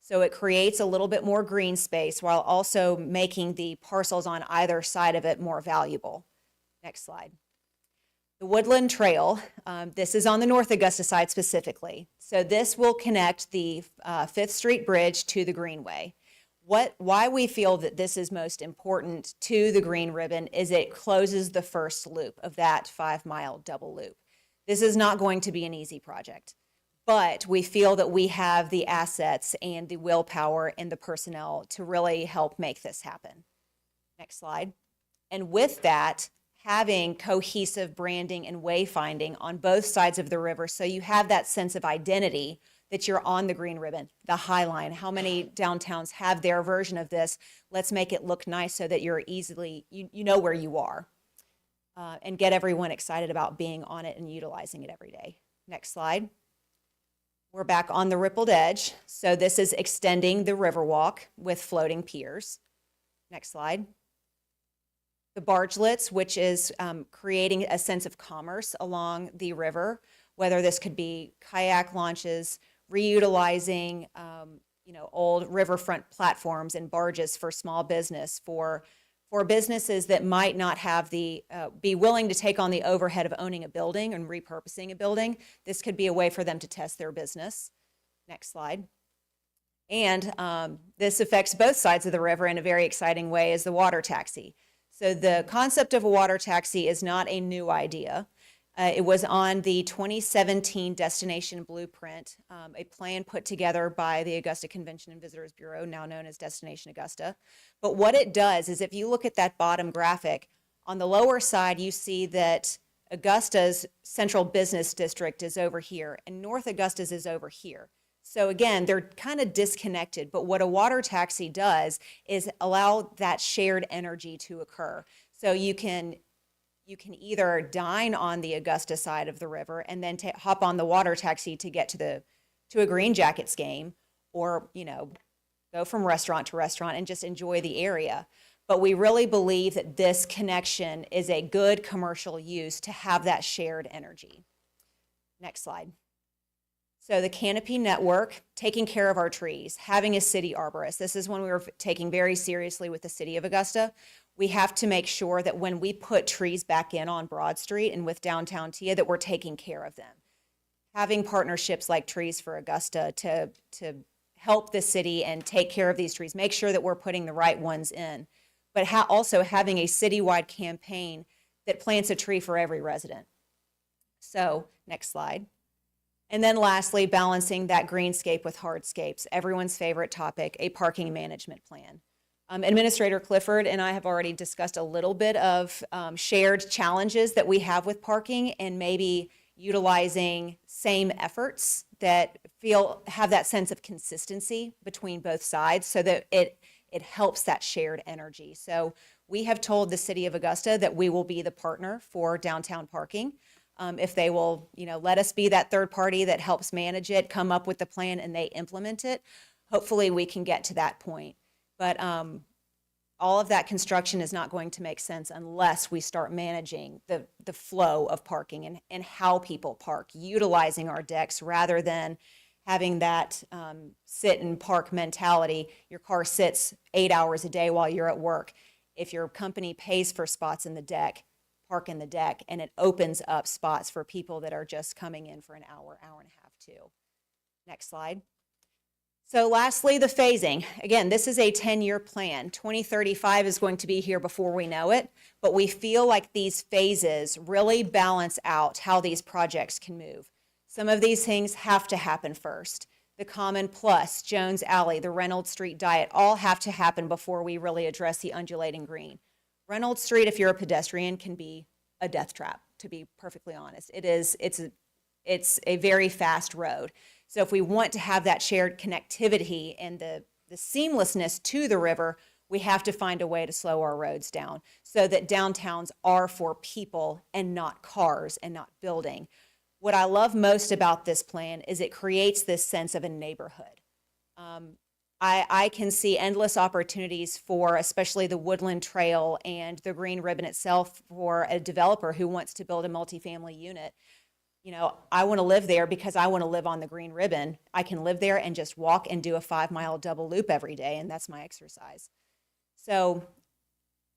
So it creates a little bit more green space while also making the parcels on either side of it more valuable. Next slide. The Woodland Trail, this is on the North Augusta side specifically. So this will connect the 5th Street Bridge to the Greenway. Why we feel that this is most important to the green ribbon is it closes the first loop of that 5-mile double loop. This is not going to be an easy project, but we feel that we have the assets and the willpower and the personnel to really help make this happen. Next slide. And with that, having cohesive branding and wayfinding on both sides of the river so you have that sense of identity that you're on the green ribbon, the High Line. How many downtowns have their version of this? Let's make it look nice so that you're easily, you know where you are, and get everyone excited about being on it and utilizing it every day. Next slide. We're back on the rippled edge. So this is extending the Riverwalk with floating piers. Next slide. The bargelets, which is creating a sense of commerce along the river, whether this could be kayak launches, reutilizing old riverfront platforms and barges for small business, for businesses that might not have be willing to take on the overhead of owning a building and repurposing a building. This could be a way for them to test their business. Next slide. And this affects both sides of the river in a very exciting way, is the water taxi. So the concept of a water taxi is not a new idea. It was on the 2017 Destination Blueprint, a plan put together by the Augusta Convention and Visitors Bureau, now known as Destination Augusta. But what it does is if you look at that bottom graphic, on the lower side you see that Augusta's central business district is over here and North Augusta's is over here. So again, they're kind of disconnected, but what a water taxi does is allow that shared energy to occur. So you can either dine on the Augusta side of the river and then hop on the water taxi to get to a Green Jackets game, or go from restaurant to restaurant and just enjoy the area. But we really believe that this connection is a good commercial use to have that shared energy. Next slide. So the canopy network, taking care of our trees, having a city arborist. This is one we were taking very seriously with the city of Augusta. We have to make sure that when we put trees back in on Broad Street and with downtown Tia, that we're taking care of them. Having partnerships like Trees for Augusta to help the city and take care of these trees, make sure that we're putting the right ones in. But also having a citywide campaign that plants a tree for every resident. So, next slide. And then lastly, balancing that greenscape with hardscapes, everyone's favorite topic, a parking management plan. Administrator Clifford and I have already discussed a little bit of shared challenges that we have with parking and maybe utilizing same efforts that have that sense of consistency between both sides so that it helps that shared energy. So we have told the city of Augusta that we will be the partner for downtown parking. If they will, let us be that third party that helps manage it, come up with the plan, and they implement it, hopefully we can get to that point. But all of that construction is not going to make sense unless we start managing the flow of parking and how people park, utilizing our decks rather than having that sit and park mentality. Your car sits 8 hours a day while you're at work. If your company pays for spots in the deck, park in the deck, and it opens up spots for people that are just coming in for an hour, hour and a half too. Next slide. So lastly, the phasing. Again, this is a 10-year plan. 2035 is going to be here before we know it, but we feel like these phases really balance out how these projects can move. Some of these things have to happen first. The Common Plus, Jones Alley, the Reynolds Street Diet, all have to happen before we really address the undulating green. Reynolds Street, if you're a pedestrian, can be a death trap, to be perfectly honest. It's a very fast road. So if we want to have that shared connectivity and the seamlessness to the river, we have to find a way to slow our roads down so that downtowns are for people and not cars and not building. What I love most about this plan is it creates this sense of a neighborhood. I can see endless opportunities for especially the Woodland Trail and the Green Ribbon itself for a developer who wants to build a multifamily unit. I want to live there because I want to live on the Green Ribbon. I can live there and just walk and do a 5-mile double loop every day, and that's my exercise. So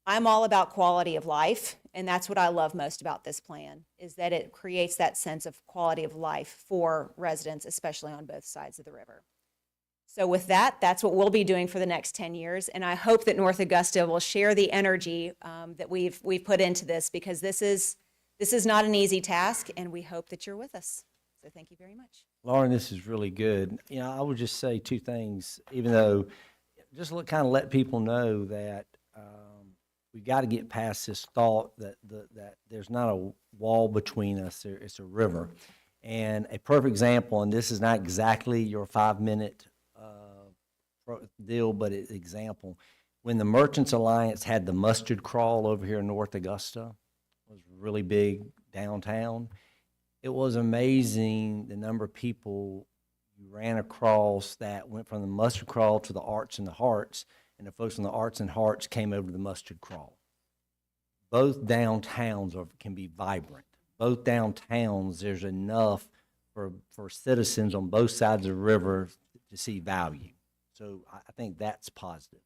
I'm all about quality of life, and that's what I love most about this plan, is that it creates that sense of quality of life for residents, especially on both sides of the river. So with that, that's what we'll be doing for the next 10 years, and I hope that North Augusta will share the energy that we've put into this, because this is not an easy task, and we hope that you're with us. So thank you very much. Lauren, this is really good. I would just say two things, even though just kind of let people know that we got to get past this thought that there's not a wall between us. It's a river. And a perfect example, and this is not exactly your 5-minute deal, but it's example. When the Merchants Alliance had the mustard crawl over here in North Augusta, it was really big downtown. It was amazing the number of people you ran across that went from the mustard crawl to the Arts and the Hearts, and the folks from the Arts and Hearts came over to the mustard crawl. Both downtowns can be vibrant. Both downtowns, there's enough for citizens on both sides of the river to see value. So I think that's positive.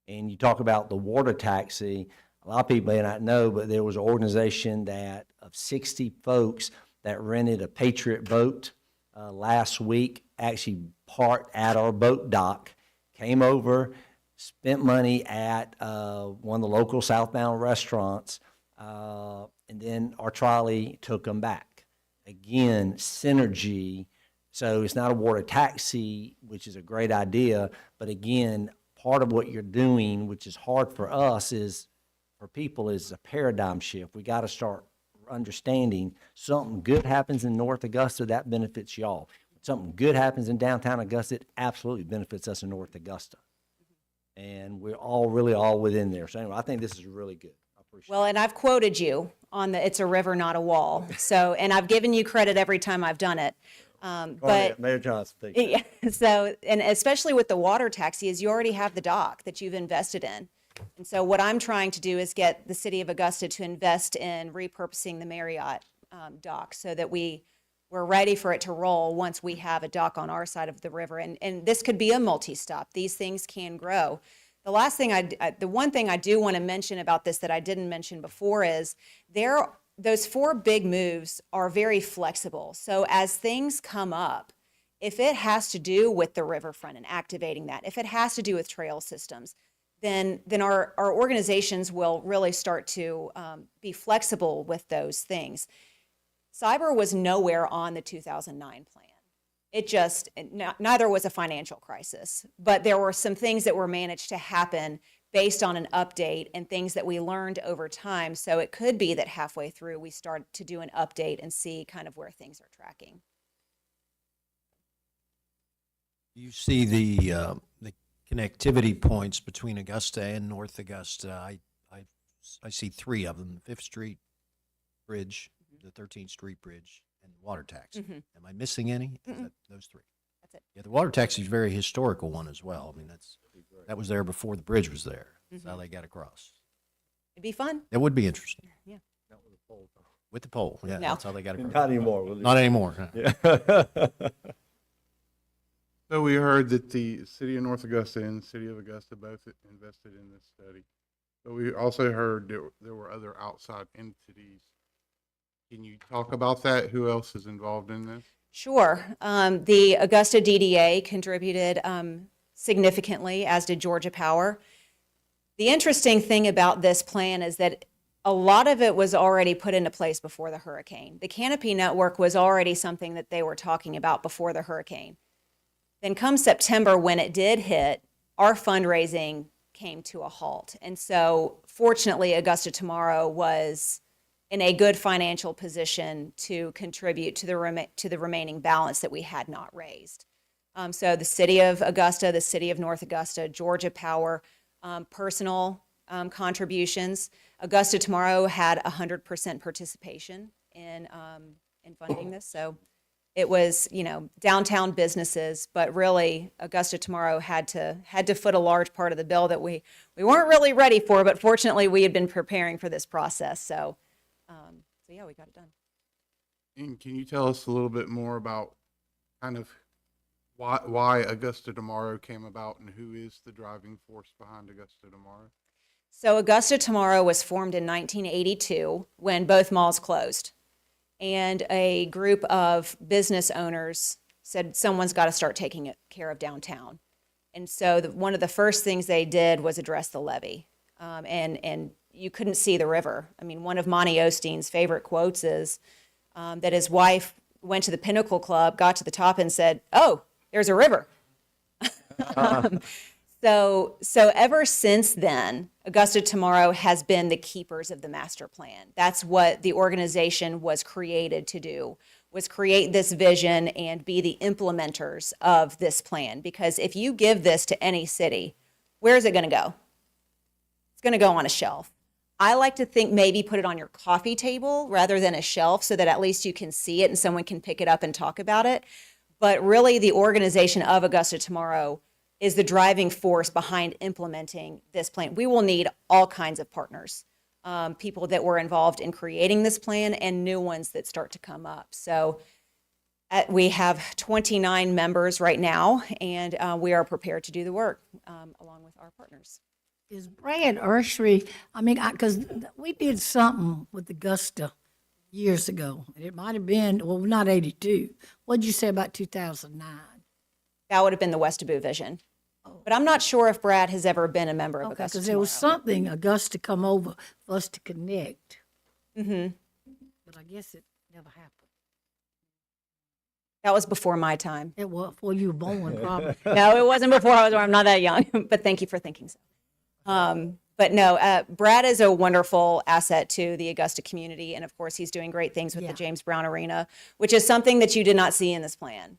And you talk about the water taxi. A lot of people may not know, but there was an organization that of 60 folks that rented a Patriot boat last week, actually parked at our boat dock, came over, spent money at one of the local southbound restaurants, and then our trolley took them back. Again, synergy. So it's not a water taxi, which is a great idea, but again, part of what you're doing, which is hard for us, is for people is a paradigm shift. We got to start understanding something good happens in North Augusta, that benefits y'all. Something good happens in downtown Augusta, it absolutely benefits us in North Augusta. And we're all really all within there. So anyway, I think this is really good. I appreciate Well, and I've quoted you on the "It's a river, not a wall." So, and I've given you credit every time I've done it. But Mayor Johnson, thank you. yeah, so, and especially with the water taxi, is you already have the dock that you've invested in. And so what I'm trying to do is get the city of Augusta to invest in repurposing the Marriott dock so that we're We're ready for it to roll once we have a dock on our side of the river. And this could be a multi-stop. These things can grow. The last thing the one thing I do want to mention about this that I didn't mention before is those 4 big moves are very flexible. So as things come up, if it has to do with the riverfront and activating that, if it has to do with trail systems, then our organizations will really start to be flexible with those things. Cyber was nowhere on the 2009 plan. It just, neither was a financial crisis, but there were some things that were managed to happen based on an update and things that we learned over time. So it could be that halfway through we start to do an update and see kind of where things are tracking. You see the connectivity points between Augusta and North Augusta. I see 3 of them: the 5th Street Bridge, the 13th Street Bridge, and the water taxi. Mhm. Am I missing any? Is Mm-mm. that those 3? That's it. Yeah, the water taxi is a very historical one as well. I mean, that was there before the bridge was there. That's how they got across. It'd be fun. That would be interesting. Yeah. With the pole, yeah, No. that's how they got across. Not anymore. will it? Not anymore. Huh? Yeah. So we heard that the city of North Augusta and the city of Augusta both invested in this study. But we also heard there were other outside entities. Can you talk about that? Who else is involved in this? Sure. The Augusta DDA contributed significantly, as did Georgia Power. The interesting thing about this plan is that a lot of it was already put into place before the hurricane. The canopy network was already something that they were talking about before the hurricane. Then come September, when it did hit, our fundraising came to a halt. And so fortunately, Augusta Tomorrow was in a good financial position to contribute to the remaining balance that we had not raised. So the city of Augusta, the city of North Augusta, Georgia Power, personal contributions. Augusta Tomorrow had 100% participation in funding this. So it was, downtown businesses, but really Augusta Tomorrow had to foot a large part of the bill that we weren't really ready for, but fortunately we had been preparing for this process. So yeah, we got it done. And can you tell us a little bit more about kind of why Augusta Tomorrow came about and who is the driving force behind Augusta Tomorrow? So Augusta Tomorrow was formed in 1982 when both malls closed. And a group of business owners said someone's got to start taking care of downtown. And so one of the first things they did was address the levee. And you couldn't see the river. I mean, one of Monty Osteen's favorite quotes is that his wife went to the Pinnacle Club, got to the top and said, "Oh, there's a river." So ever since then, Augusta Tomorrow has been the keepers of the master plan. That's what the organization was created to do, was create this vision and be the implementers of this plan. Because if you give this to any city, where is it going to go? It's going to go on a shelf. I like to think maybe put it on your coffee table rather than a shelf so that at least you can see it and someone can pick it up and talk about it. But really, the organization of Augusta Tomorrow is the driving force behind implementing this plan. We will need all kinds of partners, people that were involved in creating this plan and new ones that start to come up. So we have 29 members right now, and we are prepared to do the work along with our partners. Is Brad Ursery, because we did something with Augusta years ago. It might have been, well, not 82. What did you say about 2009? That would have been the Westaboo vision. But I'm not sure if Brad has ever been a member of Augusta Because there was Tomorrow. something Augusta come over for us to connect. Mm-hmm. But I guess it never happened. That was before my time. It was before you were born, probably. No, it wasn't before I was born. I'm not that young, but thank you for thinking so. But no, Brad is a wonderful asset to the Augusta community. And of course, he's doing great things with the James Brown Arena, which is something that you did not see in this plan.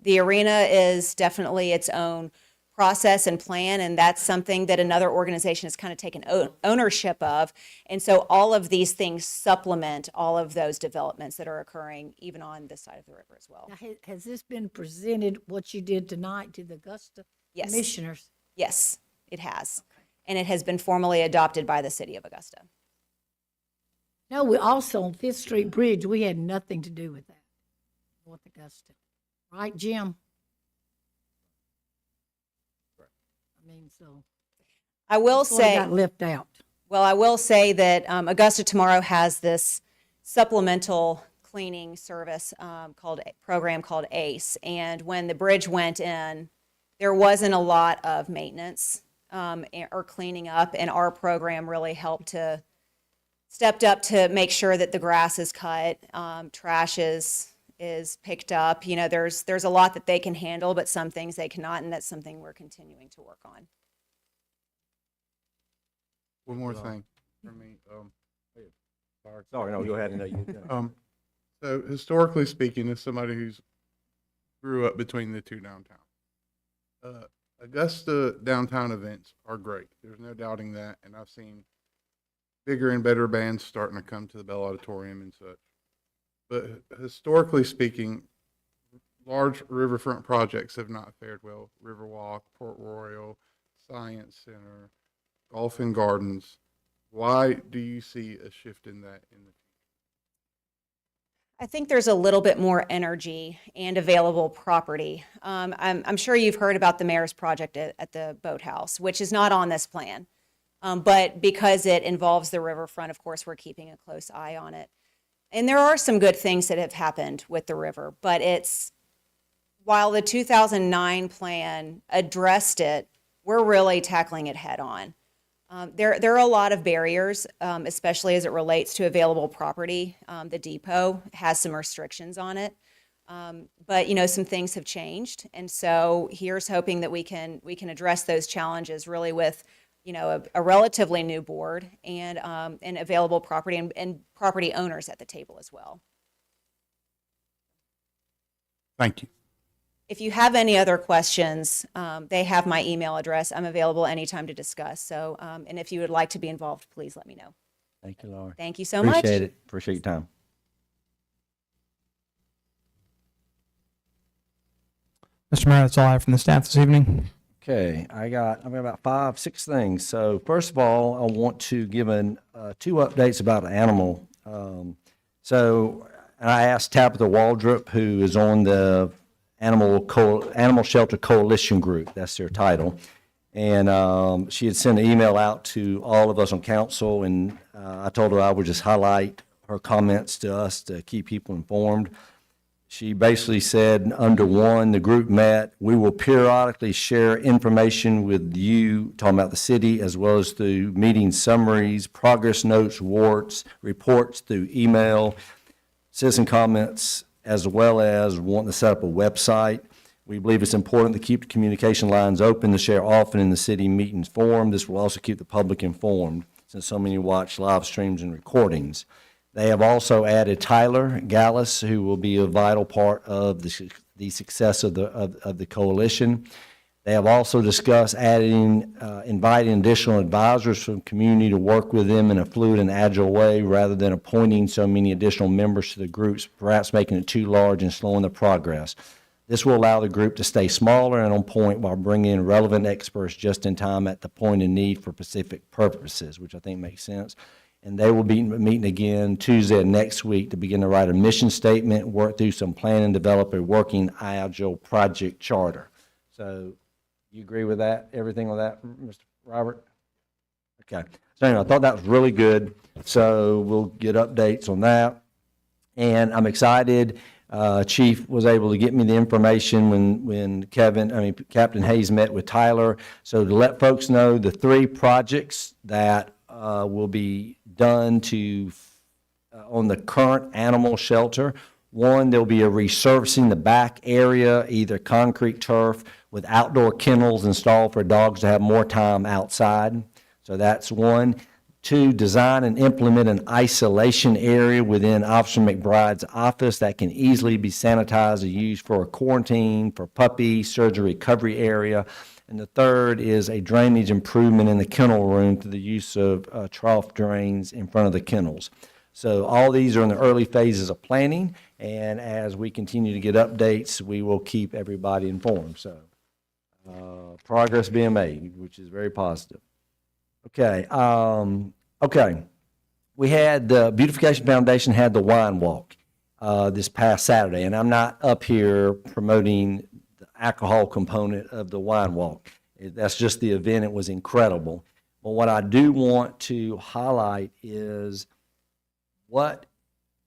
The arena is definitely its own process and plan, and that's something that another organization has kind of taken ownership of. And so all of these things supplement all of those developments that are occurring even on this side of the river as well. Now, has this been presented, what you did tonight, to the Augusta commissioners? Yes, it has. Okay. And it has been formally adopted by the city of Augusta. No, we also, on 5th Street Bridge, we had nothing to do with that. North Augusta. Right, Jim? I mean, so. I will sort of say, got left out. well, I will say that Augusta Tomorrow has this supplemental cleaning service program called ACE. And when the bridge went in, there wasn't a lot of maintenance or cleaning up, and our program really stepped up to make sure that the grass is cut, trash is picked up. You know, there's a lot that they can handle, but some things they cannot, and that's something we're continuing to work on. One more thing for me. Sorry, no, go ahead. So historically speaking, as somebody who's grew up between the two downtown, Augusta downtown events are great. There's no doubting that, and I've seen bigger and better bands starting to come to the Bell Auditorium and such. But historically speaking, large riverfront projects have not fared well. Riverwalk, Port Royal, Science Center, Golf and Gardens. Why do you see a shift in that in the I think there's a little bit more energy and available property. I'm sure you've heard about the mayor's project at the boathouse, which is not on this plan. But because it involves the riverfront, of course, we're keeping a close eye on it. And there are some good things that have happened with the river, but while the 2009 plan addressed it, we're really tackling it head on. There are a lot of barriers, especially as it relates to available property. The depot has some restrictions on it, but you know, some things have changed, and so here's hoping that we can address those challenges really with, you know, a relatively new board and available property and property owners at the table as well. Thank you. If you have any other questions, they have my email address. I'm available anytime to discuss. So, and if you would like to be involved, please let me know. Thank you, Laura. Thank you so much. Appreciate it. Appreciate your time. Mr. Mayor, that's all I have from the staff this evening. Okay, I've got about 5-6 things. So first of all, I want to give two updates about animal. So I asked Tabitha Waldrop, who is on the Animal Shelter Coalition Group. That's their title. And she had sent an email out to all of us on council, and I told her I would just highlight her comments to us to keep people informed. She basically said, under one, the group met. We will periodically share information with you, talking about the city, as well as through meeting summaries, progress notes, reports through email, citizen comments, as well as wanting to set up a website. We believe it's important to keep the communication lines open to share often in the city meetings forum. This will also keep the public informed, since so many watch live streams and recordings. They have also added Tyler Gallus, who will be a vital part of the success of the coalition. They have also discussed inviting additional advisors from the community to work with them in a fluid and agile way, rather than appointing so many additional members to the groups, perhaps making it too large and slowing the progress. This will allow the group to stay smaller and on point while bringing in relevant experts just in time at the point of need for specific purposes, which I think makes sense. And they will be meeting again Tuesday of next week to begin to write a mission statement, work through some plan, and develop a working agile project charter. So you agree with that, everything with that, Mr. Robert? Okay. So anyway, I thought that was really good. So we'll get updates on that. And I'm excited. Chief was able to get me the information when Captain Hayes met with Tyler. So to let folks know the 3 projects that will be done on the current animal shelter. One, there'll be a resurfacing the back area, either concrete turf with outdoor kennels installed for dogs to have more time outside. So that's one. 2, design and implement an isolation area within Officer McBride's office that can easily be sanitized and used for a quarantine, for puppy, surgery recovery area. And the 3rd is a drainage improvement in the kennel room through the use of trough drains in front of the kennels. So all these are in the early phases of planning, and as we continue to get updates, we will keep everybody informed. So progress being made, which is very positive. Okay. We had the Beautification Foundation had the wine walk. this past Saturday. And I'm not up here promoting the alcohol component of the wine walk. That's just the event. It was incredible. But what I do want to highlight is what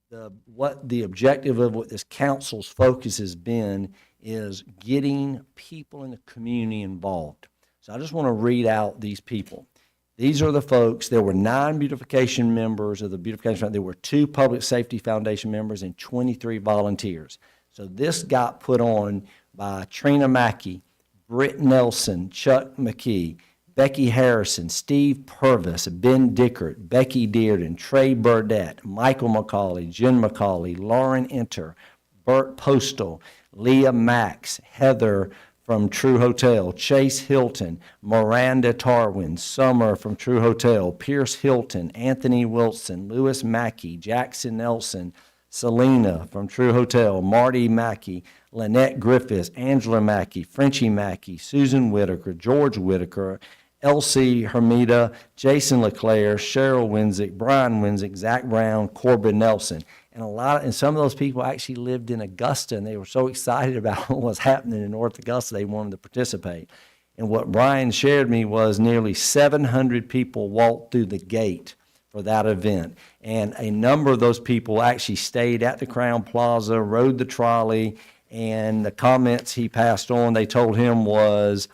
the objective of what this council's focus has been is getting people in the community involved. So I just want to read out these people. These are the folks. There were 9 beautification members of the beautification. There were 2 Public Safety Foundation members and 23 volunteers. So this got put on by Trina Mackey, Britt Nelson, Chuck McKee, Becky Harrison, Steve Purvis, Ben Dickert, Becky Dearden, Trey Burdett, Michael McCauley, Jen McCauley, Lauren Enter, Bert Postal, Leah Max, Heather from True Hotel, Chase Hilton, Miranda Tarwin, Summer from True Hotel, Pierce Hilton, Anthony Wilson, Lewis Mackey, Jackson Nelson, Selena from True Hotel, Marty Mackey, Lynette Griffiths, Angela Mackey, Frenchie Mackey, Susan Whitaker, George Whitaker, Elsie Hermida, Jason LeClaire, Cheryl Winsick, Brian Winsick, Zach Brown, Corbin Nelson. And some of those people actually lived in Augusta, and they were so excited about what was happening in North Augusta, they wanted to participate. And what Brian shared me was nearly 700 people walked through the gate for that event. And a number of those people actually stayed at the Crown Plaza, rode the trolley, and the comments he passed on, they told him was,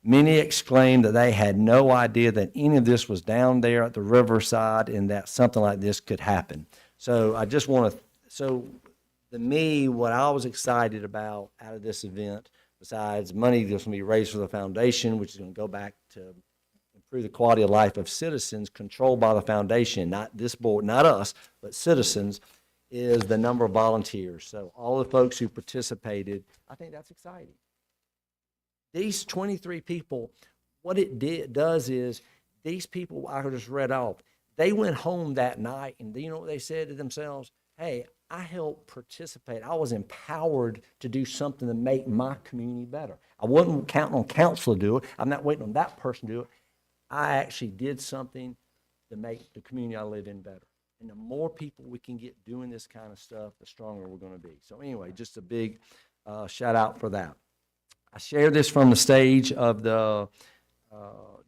many exclaimed that they had no idea that any of this was down there at the riverside and that something like this could happen. So I just want to, to me, what I was excited about out of this event, besides money that's going to be raised for the foundation, which is going to go back to improve the quality of life of citizens controlled by the foundation, not this board, not us, but citizens, is the number of volunteers. So all the folks who participated, I think that's exciting. These 23 people, what it does is these people I just read off, they went home that night and you know what they said to themselves? Hey, I helped participate. I was empowered to do something to make my community better. I wasn't counting on council to do it. I'm not waiting on that person to do it. I actually did something to make the community I live in better. And the more people we can get doing this kind of stuff, the stronger we're going to be. So anyway, just a big shout out for that. I shared this from the stage of the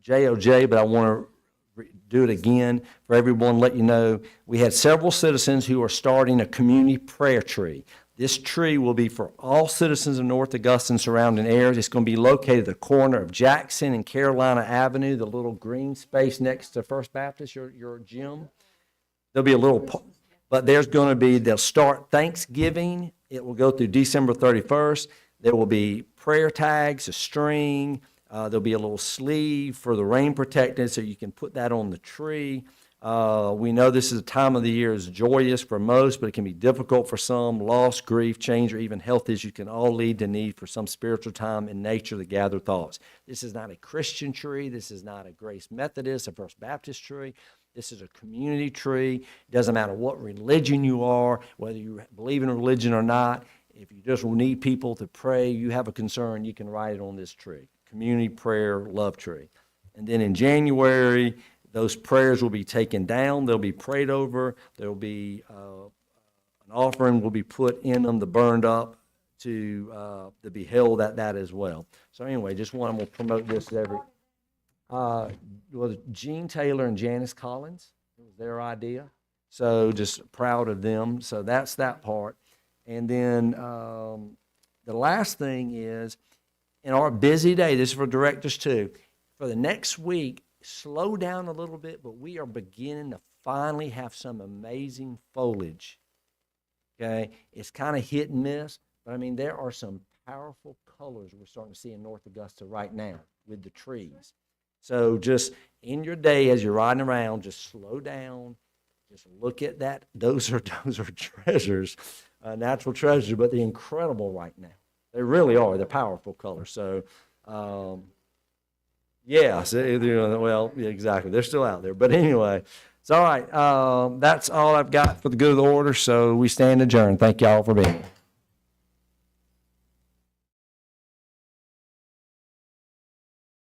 JOJ, but I want to do it again for everyone, let you know. We had several citizens who are starting a community prayer tree. This tree will be for all citizens of North Augusta and surrounding areas. It's going to be located at the corner of Jackson and Carolina Avenue, the little green space next to First Baptist, your gym. There'll be a little, but there's going to be, they'll start Thanksgiving. It will go through December 31st. There will be prayer tags, a string. There'll be a little sleeve for the rain protectant so you can put that on the tree. We know this is a time of the year is joyous for most, but it can be difficult for some. Loss, grief, change, or even health issues can all lead to need for some spiritual time in nature to gather thoughts. This is not a Christian tree. This is not a Grace Methodist, a First Baptist tree. This is a community tree. It doesn't matter what religion you are, whether you believe in religion or not. If you just need people to pray, you have a concern, you can write it on this tree. Community prayer love tree. And then in January, those prayers will be taken down. They'll be prayed over. There'll be an offering will be put in them, the burned up, to be held at that as well. So anyway, just want to promote this every. Gene Taylor and Janice Collins, it was their idea. So just proud of them. So that's that part. And then the last thing is, in our busy day, this is for directors too, for the next week, slow down a little bit, but we are beginning to finally have some amazing foliage. Okay, it's kind of hit and miss, but I mean, there are some powerful colors we're starting to see in North Augusta right now with the trees. So just in your day as you're riding around, just slow down, just look at that. Those are treasures, natural treasures, but they're incredible right now. They really are. They're powerful colors. So, yeah, so, well, yeah, exactly. They're still out there. But anyway, it's all right. That's all I've got for the good of the order. So we stand adjourned. Thank y'all for being here.